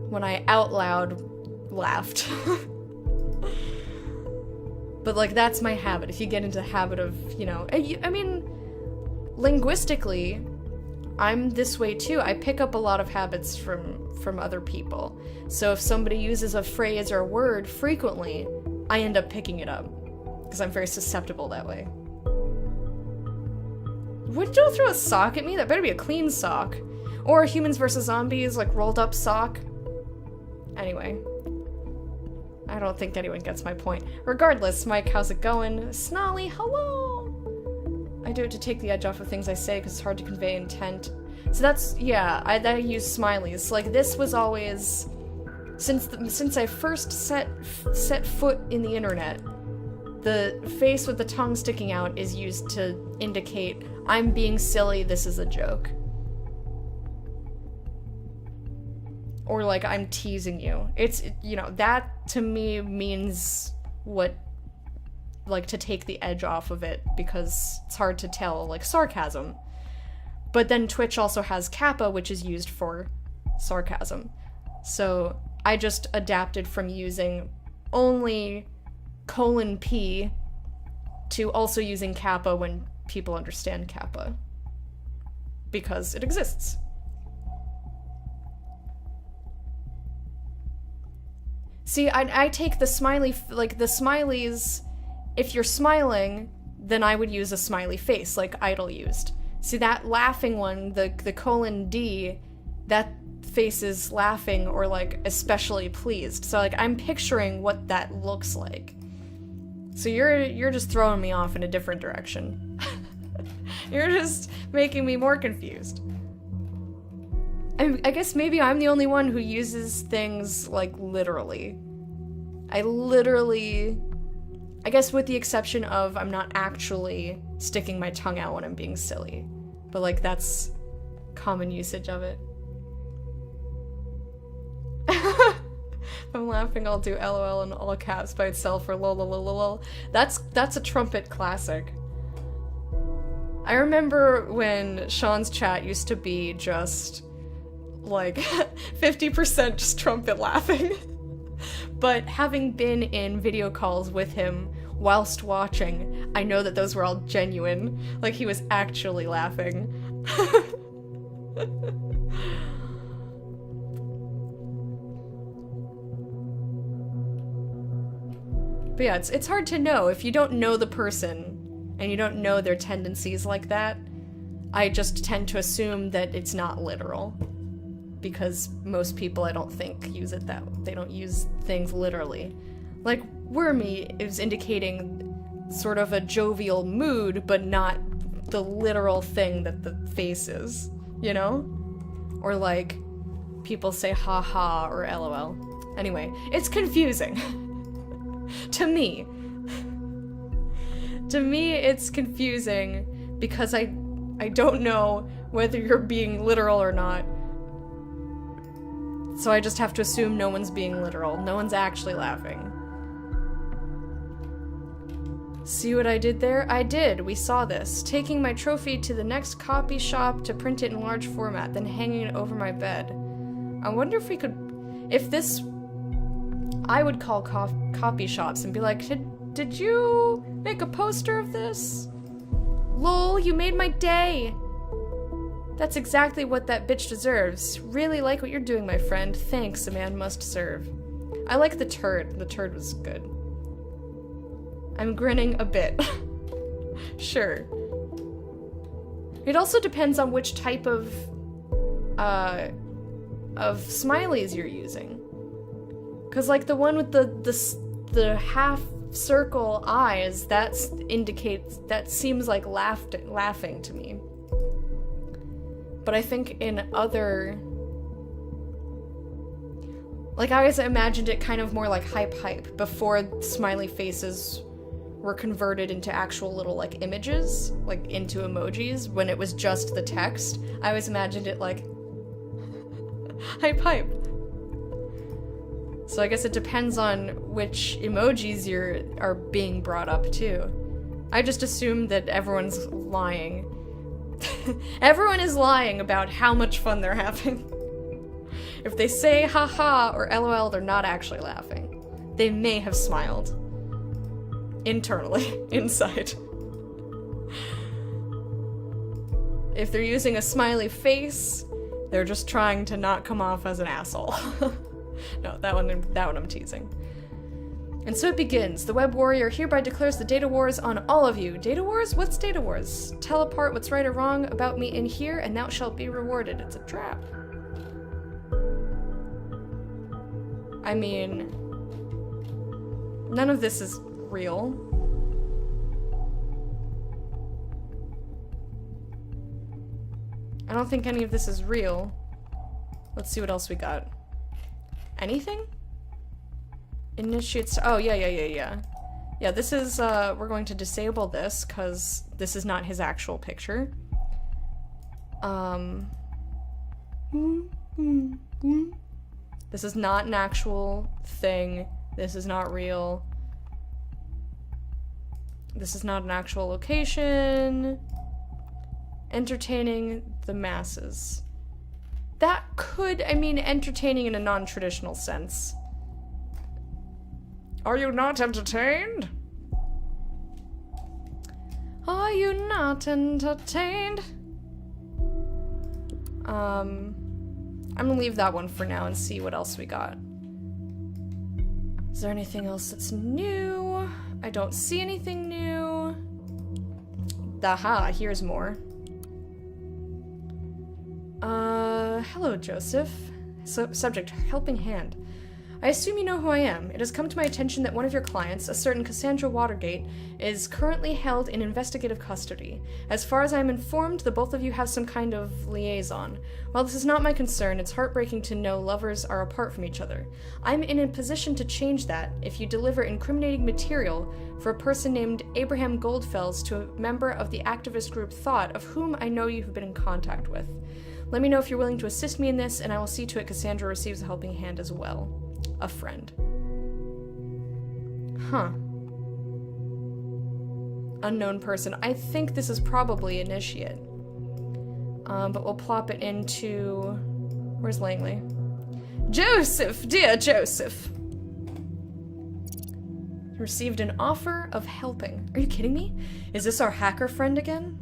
When I out loud laughed. But, like, that's my habit. If you get into the habit of, you know, I mean, linguistically, I'm this way too. I pick up a lot of habits from other people. So if somebody uses a phrase or a word frequently, I end up picking it up. Because I'm very susceptible that way. Would you throw a sock at me? That better be a clean sock. Or Humans vs. Zombies, like, rolled up sock. Anyway. I don't think anyone gets my point. Regardless, Mike, how's it going? Snolly, hello! I do it to take the edge off of things I say because it's hard to convey intent. So that's, yeah, I use smileys. Like, this was always, since I first set foot in the internet, the face with the tongue sticking out is used to indicate, I'm being silly, this is a joke. Or, like, I'm teasing you. It's, you know, that to me means what, like, to take the edge off of it, because it's hard to tell, like, sarcasm. But then Twitch also has Kappa, which is used for sarcasm. So I just adapted from using only :P to also using Kappa when people understand Kappa. Because it exists. See, I take the smiley, like, the smileys, if you're smiling, then I would use a smiley face, like Idol used. See, that laughing one, the :D, that face is laughing or, like, especially pleased. So, like, I'm picturing what that looks like. So you're just throwing me off in a different direction. You're just making me more confused. I guess maybe I'm the only one who uses things, like, literally. I guess with the exception of I'm not actually sticking my tongue out when I'm being silly. But, like, that's common usage of it. If I'm laughing, I'll do LOL in all caps by itself or lol. That's a trumpet classic. I remember when Sean's chat used to be just, like, 50% just trumpet laughing. But having been in video calls with him whilst watching, I know that those were all genuine. Like, he was actually laughing. But yeah, it's hard to know. If you don't know the person, and you don't know their tendencies like that, I just tend to assume that it's not literal. because most people, I don't think, use it that they don't use things literally. Like, wormy is indicating sort of a jovial mood, but not the literal thing that the face is, you know? Or like, people say ha-ha or lol. Anyway, it's confusing. To me. To me, it's confusing because I don't know whether you're being literal or not. So I just have to assume no one's being literal. No one's actually laughing. See what I did there? I did. We saw this. Taking my trophy to the next copy shop to print it in large format, then hanging it over my bed. I wonder if we could... If this... I would call copy shops and be like, did you make a poster of this? Lol, you made my day! That's exactly what that bitch deserves. Really like what you're doing, my friend. Thanks, a man must serve. I like the turd. The turd was good. I'm grinning a bit. Sure. It also depends on which type of smileys you're using. Cause like the one with the half circle eyes, that seems like laughing to me. But I think in other... Like, I always imagined it kind of more like hype before smiley faces were converted into actual little, like, images, like, into emojis, when it was just the text. I always imagined it like... hype. So I guess it depends on which emojis are being brought up, too. I just assumed that everyone's lying. Everyone is lying about how much fun they're having. If they say haha or lol, they're not actually laughing. They may have smiled. Internally, inside. If they're using a smiley face, they're just trying to not come off as an asshole. No, that one I'm teasing. And so it begins. The Web Warrior hereby declares the data wars on all of you. Data wars? What's data wars? Tell apart what's right or wrong about me in here, and thou shalt be rewarded. It's a trap. I mean, none of this is real. I don't think any of this is real. Let's see what else we got. Anything? Initiates. Oh, yeah. Yeah, this is, we're going to disable this, because this is not his actual picture. This is not an actual thing. This is not real. This is not an actual location. Entertaining the masses. That could, I mean, entertaining in a non-traditional sense. Are you not entertained? Are you not entertained? I'm gonna leave that one for now and see what else we got. Is there anything else that's new? I don't see anything new. Aha, here's more. Hello, Joseph. Subject, helping hand. I assume you know who I am. It has come to my attention that one of your clients, a certain Cassandra Watergate, is currently held in investigative custody. As far as I am informed, the both of you have some kind of liaison. While this is not my concern, it's heartbreaking to know lovers are apart from each other. I'm in a position to change that if you deliver incriminating material for a person named Abraham Goldfels to a member of the activist group Thought, of whom I know you have been in contact with. Let me know if you're willing to assist me in this, and I will see to it Cassandra receives a helping hand as well. A friend. Huh. Unknown person. I think this is probably Initiate. But we'll plop it into... Where's Langley? Joseph! Dear Joseph! Received an offer of helping. Are you kidding me? Is this our hacker friend again?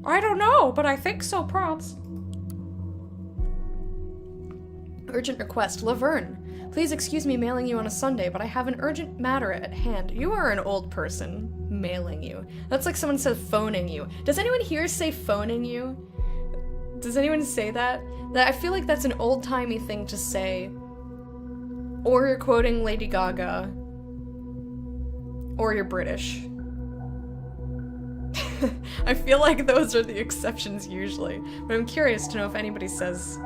I don't know, but I think so, props. Urgent request. Laverne. Please excuse me mailing you on a Sunday, but I have an urgent matter at hand. You are an old person. Mailing you. That's like someone said phoning you. Does anyone here say phoning you? Does anyone say that? I feel like that's an old-timey thing to say. Or you're quoting Lady Gaga. Or you're British. I feel like those are the exceptions usually, but I'm curious to know if anybody says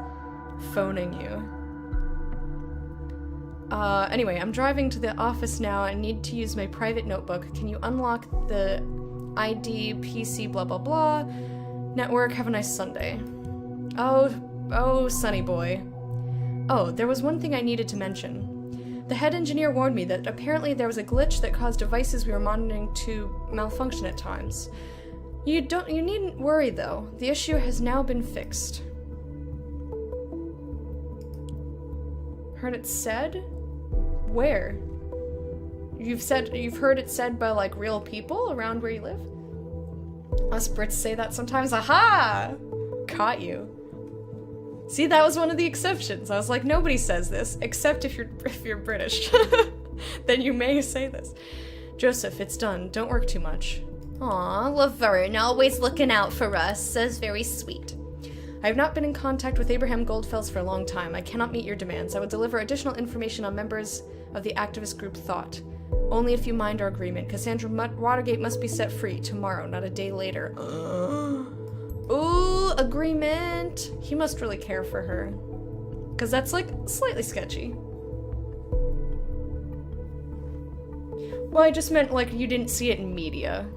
phoning you. Anyway, I'm driving to the office now and need to use my private notebook. Can you unlock the ID, PC, blah blah blah, network? Have a nice Sunday. Oh, Sunny boy. Oh, there was one thing I needed to mention. The head engineer warned me that apparently there was a glitch that caused devices we were monitoring to malfunction at times. You needn't worry though. The issue has now been fixed. Heard it said? Where? You've heard it said by like real people around where you live? Us Brits say that sometimes. Aha! Caught you. See, that was one of the exceptions. I was like, nobody says this, except if you're British. Then you may say this. Joseph, it's done. Don't work too much. Aw, Laverne, always looking out for us. Says very sweet. I have not been in contact with Abraham Goldfels for a long time. I cannot meet your demands. I will deliver additional information on members of the activist group Thought. Only if you mind our agreement. Cassandra Watergate must be set free tomorrow, not a day later. Ooh, agreement. He must really care for her. Because that's, like, slightly sketchy. Well, I just meant, like, you didn't see it in media.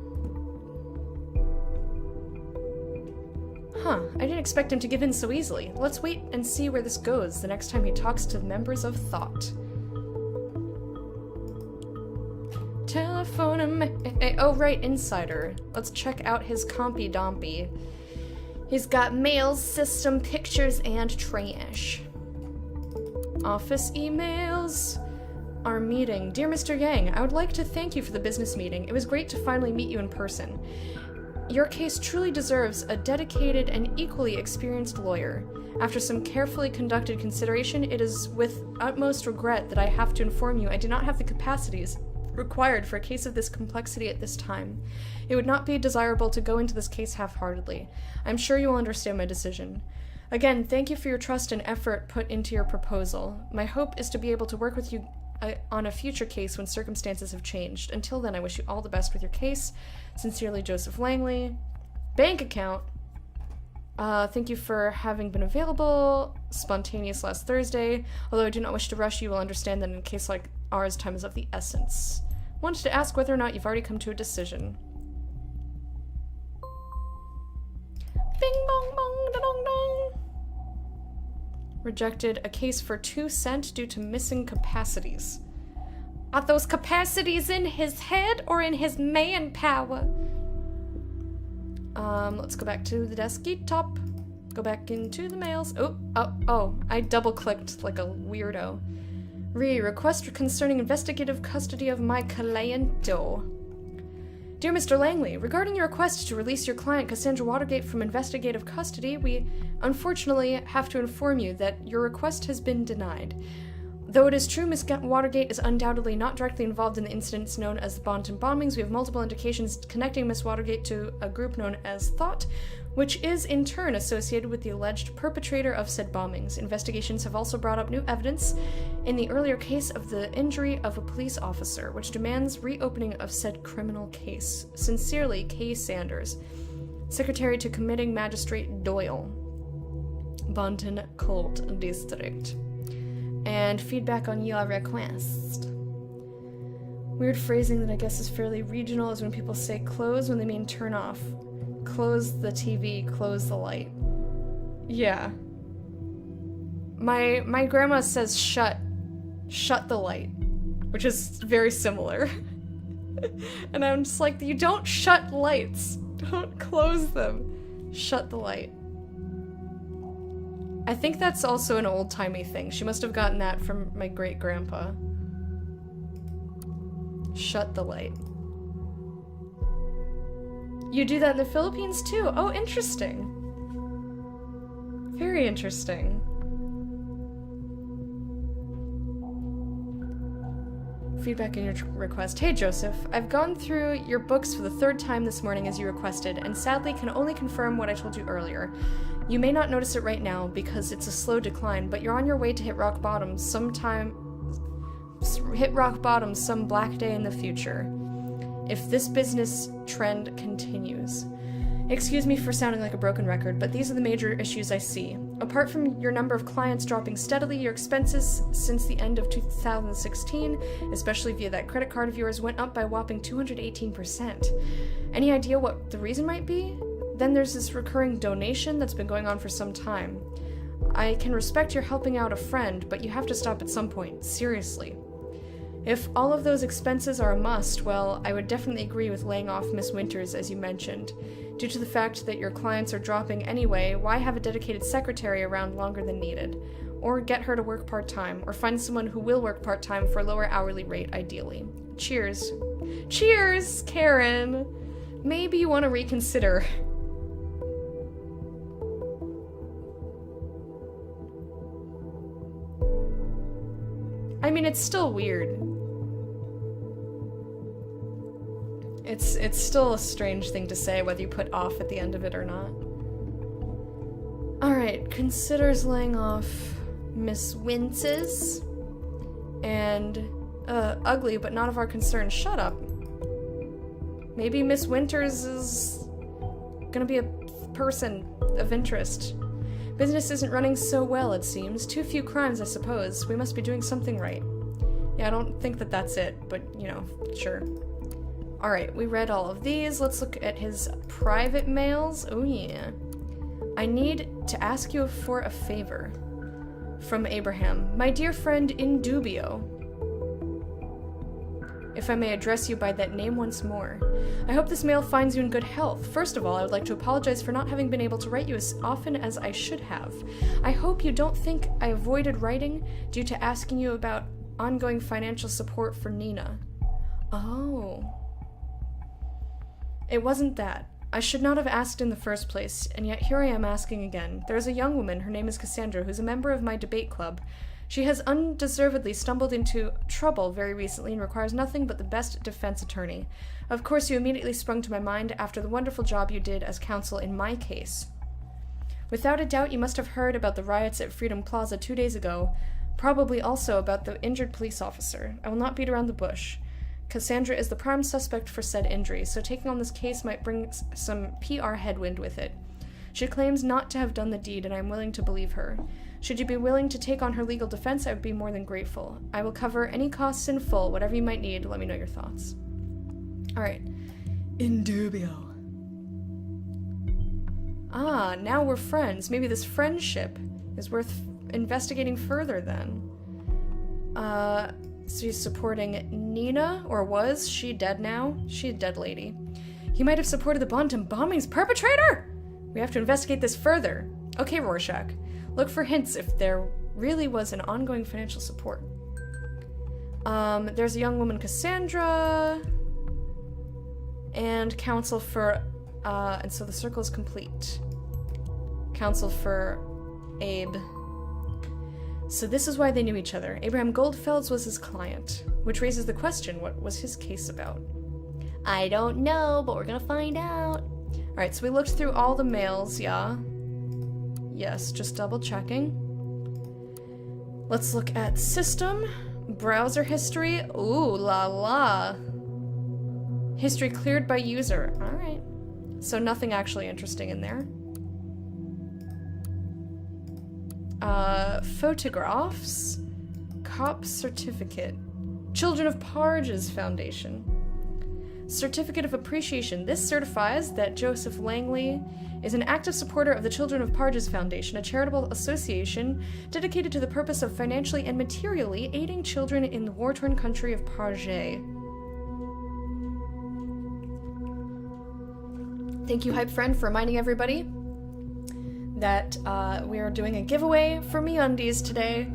Huh, I didn't expect him to give in so easily. Let's wait and see where this goes the next time he talks to members of Thought. Telephone him. Oh, right, Insider. Let's check out his compy dompy. He's got mails, system, pictures, and trash. Office emails. Our meeting. Dear Mr. Yang, I would like to thank you for the business meeting. It was great to finally meet you in person. Your case truly deserves a dedicated and equally experienced lawyer. After some carefully conducted consideration, it is with utmost regret that I have to inform you I do not have the capacities required for a case of this complexity at this time. It would not be desirable to go into this case half-heartedly. I'm sure you will understand my decision. Again, thank you for your trust and effort put into your proposal. My hope is to be able to work with you on a future case when circumstances have changed. Until then, I wish you all the best with your case. Sincerely, Joseph Langley. Bank account. Thank you for having been available. Spontaneous last Thursday. Although I do not wish to rush, you will understand that in a case like ours, time is of the essence. Wanted to ask whether or not you've already come to a decision. Bing bong bong da dong dong. Rejected a case for 2 cents due to missing capacities. Are those capacities in his head or in his manpower? Let's go back to the desktop. Go back into the mails. Oh, I double-clicked like a weirdo. Request concerning investigative custody of my cliento. Dear Mr. Langley, regarding your request to release your client Cassandra Watergate from investigative custody, we unfortunately have to inform you that your request has been denied. Though it is true Ms. Watergate is undoubtedly not directly involved in the incidents known as the Bonton bombings, we have multiple indications connecting Ms. Watergate to a group known as Thought, which is in turn associated with the alleged perpetrator of said bombings. Investigations have also brought up new evidence in the earlier case of the injury of a police officer, which demands reopening of said criminal case. Sincerely, Kay Sanders, Secretary to Committing Magistrate Doyle, Bonton Colt District. And feedback on your request. Weird phrasing that I guess is fairly regional is when people say close when they mean turn off. Close the TV, close the light. Yeah. My grandma says shut the light, which is very similar. And I'm just like, you don't shut lights. Don't close them. Shut the light. I think that's also an old-timey thing. She must have gotten that from my great-grandpa. Shut the light. You do that in the Philippines too? Oh, interesting. Very interesting. Feedback in your request. Hey Joseph, I've gone through your books for the 3rd time this morning as you requested, and sadly can only confirm what I told you earlier. You may not notice it right now because it's a slow decline, but you're on your way to hit rock bottom some black day in the future, if this business trend continues. Excuse me for sounding like a broken record, but these are the major issues I see. Apart from your number of clients dropping steadily, your expenses since the end of 2016, especially via that credit card of yours, went up by a whopping 218%. Any idea what the reason might be? Then there's this recurring donation that's been going on for some time. I can respect your helping out a friend, but you have to stop at some point. Seriously. If all of those expenses are a must, well, I would definitely agree with laying off Miss Winters, as you mentioned. Due to the fact that your clients are dropping anyway, why have a dedicated secretary around longer than needed? Or get her to work part-time, or find someone who will work part-time for a lower hourly rate, ideally. Cheers. Cheers, Karen! Maybe you want to reconsider. I mean, it's still weird. It's still a strange thing to say, whether you put off at the end of it or not. Alright, considers laying off Miss Winces. And, ugly, but not of our concern. Shut up. Maybe Miss Winters is gonna be a person of interest. Business isn't running so well, it seems. Too few crimes, I suppose. We must be doing something right. Yeah, I don't think that that's it, but, you know, sure. Alright, we read all of these. Let's look at his private mails. Oh yeah. I need to ask you for a favor. From Abraham. My dear friend in dubio. If I may address you by that name once more. I hope this mail finds you in good health. First of all, I would like to apologize for not having been able to write you as often as I should have. I hope you don't think I avoided writing due to asking you about ongoing financial support for Nina. Oh. It wasn't that. I should not have asked in the first place, and yet here I am asking again. There is a young woman, her name is Cassandra, who's a member of my debate club. She has undeservedly stumbled into trouble very recently and requires nothing but the best defense attorney. Of course, you immediately sprung to my mind after the wonderful job you did as counsel in my case. Without a doubt, you must have heard about the riots at Freedom Plaza 2 days ago, probably also about the injured police officer. I will not beat around the bush. Cassandra is the prime suspect for said injury, so taking on this case might bring some PR headwind with it. She claims not to have done the deed, and I am willing to believe her. Should you be willing to take on her legal defense, I would be more than grateful. I will cover any costs in full, whatever you might need. Let me know your thoughts. Alright. In dubio. Ah, now we're friends. Maybe this friendship is worth investigating further then. So he's supporting Nina, or was she dead now? She's a dead lady. He might have supported the Bantam bombings perpetrator! We have to investigate this further. Okay, Rorschach. Look for hints if there really was an ongoing financial support. There's a young woman, Cassandra, and counsel for, and so the circle is complete. Counsel for Abe. So this is why they knew each other. Abraham Goldfelds was his client, which raises the question, what was his case about? I don't know, but we're gonna find out. Alright, so we looked through all the mails, yeah? Yes, just double checking. Let's look at system, browser history, ooh la la. History cleared by user, alright. So nothing actually interesting in there. Photographs, cop certificate, Children of Parges Foundation. Certificate of Appreciation. This certifies that Joseph Langley is an active supporter of the Children of Parges Foundation, a charitable association dedicated to the purpose of financially and materially aiding children in the war-torn country of Parges. Thank you, Hype Friend, for reminding everybody that we are doing a giveaway for MeUndies today.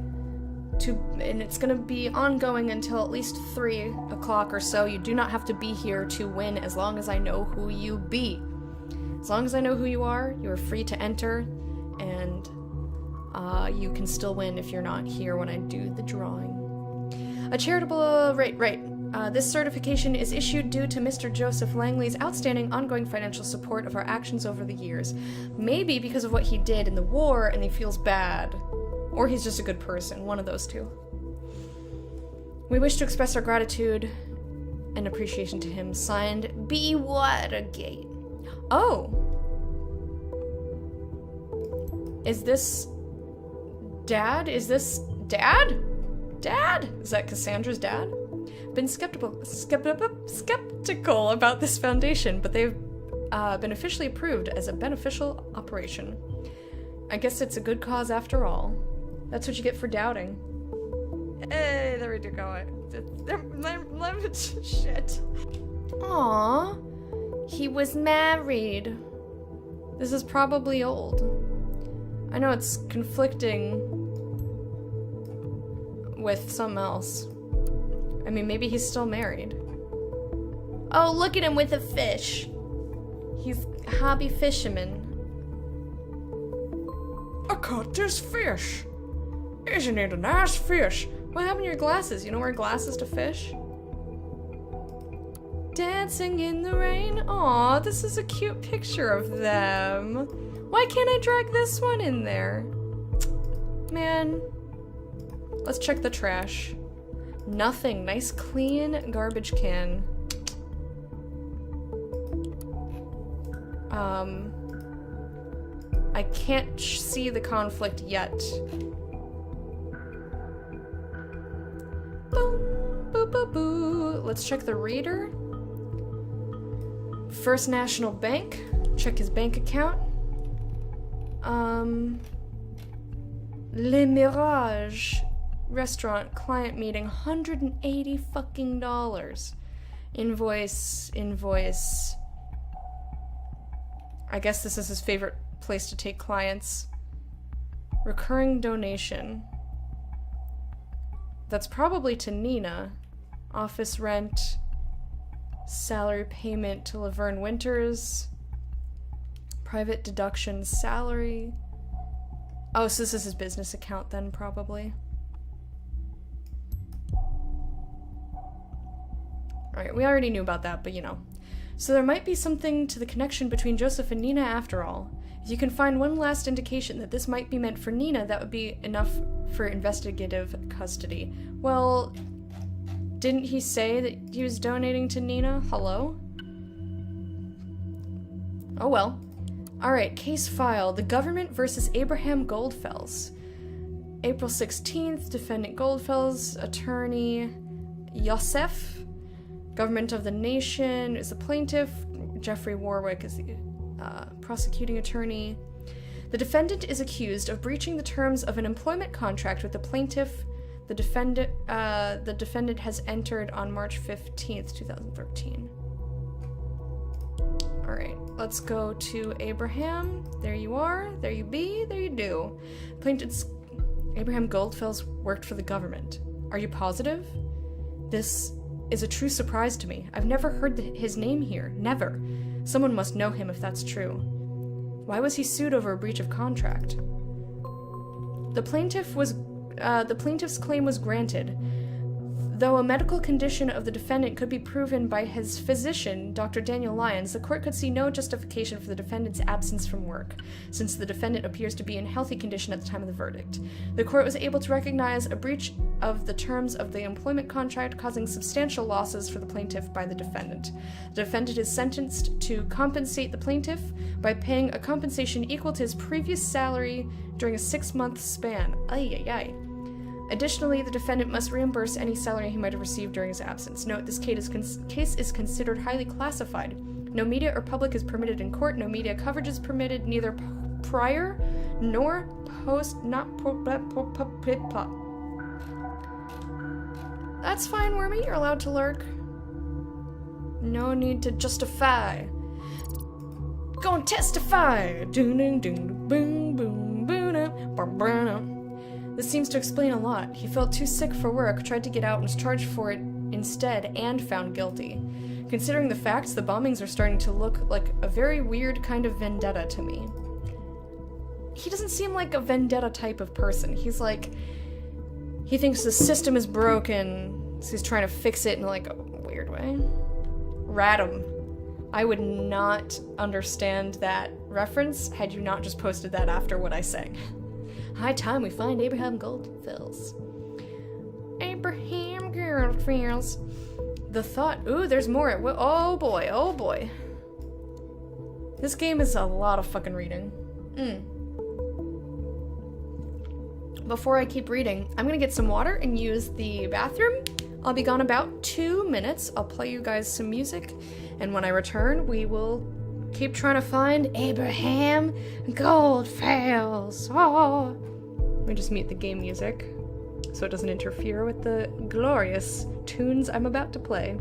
And it's going to be ongoing until at least 3 o'clock or so. You do not have to be here to win as long as I know who you be. As long as I know who you are free to enter, and you can still win if you're not here when I do the drawing. A charitable, right. This certification is issued due to Mr. Joseph Langley's outstanding ongoing financial support of our actions over the years. Maybe because of what he did in the war and he feels bad. Or he's just a good person, one of those two. We wish to express our gratitude and appreciation to him. Signed, B. Watergate. Oh! Is this... Dad? Is this... Dad? Dad? Is that Cassandra's dad? Been skeptical about this foundation, but they've been officially approved as a beneficial operation. I guess it's a good cause after all. That's what you get for doubting. Hey, there we go. Shit. Aww. He was married. This is probably old. I know it's conflicting with something else. I mean, maybe he's still married. Oh, look at him with a fish. He's a hobby fisherman. I caught this fish. Isn't it a nice fish? What happened to your glasses? You don't wear glasses to fish? Dancing in the rain. Aw, this is a cute picture of them. Why can't I drag this one in there? Man. Let's check the trash. Nothing. Nice clean garbage can. I can't see the conflict yet. Boom, boo, boo, boo. Let's check the reader. First National Bank. Check his bank account. Le Mirage restaurant client meeting, $180 fucking dollars. Invoice. I guess this is his favorite place to take clients. Recurring donation. That's probably to Nina. Office rent. Salary payment to Laverne Winters. Private deduction salary. Oh, so this is his business account then, probably. Alright, we already knew about that, but you know. So there might be something to the connection between Joseph and Nina after all. If you can find one last indication that this might be meant for Nina, that would be enough for investigative custody. Well, didn't he say that he was donating to Nina? Hello? Oh well. Alright, case file. The government versus Abraham Goldfels. April 16th, defendant Goldfels, attorney Yosef. Government of the nation is the plaintiff. Jeffrey Warwick is the prosecuting attorney. The defendant is accused of breaching the terms of an employment contract with the plaintiff. The defendant has entered on March 15th, 2013. Alright, let's go to Abraham. There you are. There you be. There you do. Plaintiff's Abraham Goldfels worked for the government. Are you positive? This is a true surprise to me. I've never heard his name here. Never. Someone must know him if that's true. Why was he sued over a breach of contract? The plaintiff's claim was granted. Though a medical condition of the defendant could be proven by his physician, Dr. Daniel Lyons, the court could see no justification for the defendant's absence from work, since the defendant appears to be in healthy condition at the time of the verdict. The court was able to recognize a breach of the terms of the employment contract, causing substantial losses for the plaintiff by the defendant. The defendant is sentenced to compensate the plaintiff by paying a compensation equal to his previous salary during a 6-month span. Ay, ay, ay. Additionally, the defendant must reimburse any salary he might have received during his absence. Note, this case is considered highly classified. No media or public is permitted in court. No media coverage is permitted, neither prior nor post. That's fine, Wormy. You're allowed to lurk. No need to justify. Go and testify. Ding ding boom boom boom. This seems to explain a lot. He felt too sick for work, tried to get out, and was charged for it instead, and found guilty. Considering the facts, the bombings are starting to look like a very weird kind of vendetta to me. He doesn't seem like a vendetta type of person. He's like, he thinks the system is broken, So he's trying to fix it in like a weird way. Radom. I would not understand that reference had you not just posted that after what I sang. High time we find Abraham Goldfills. Abraham Goldfills. The thought. Ooh, there's more. Oh boy, oh boy. This game is a lot of fucking reading. Before I keep reading, I'm gonna get some water and use the bathroom. I'll be gone about 2 minutes. I'll play you guys some music, and when I return, we will keep trying to find Abraham Goldfills. Oh. Let me just mute the game music so it doesn't interfere with the glorious tunes I'm about to play.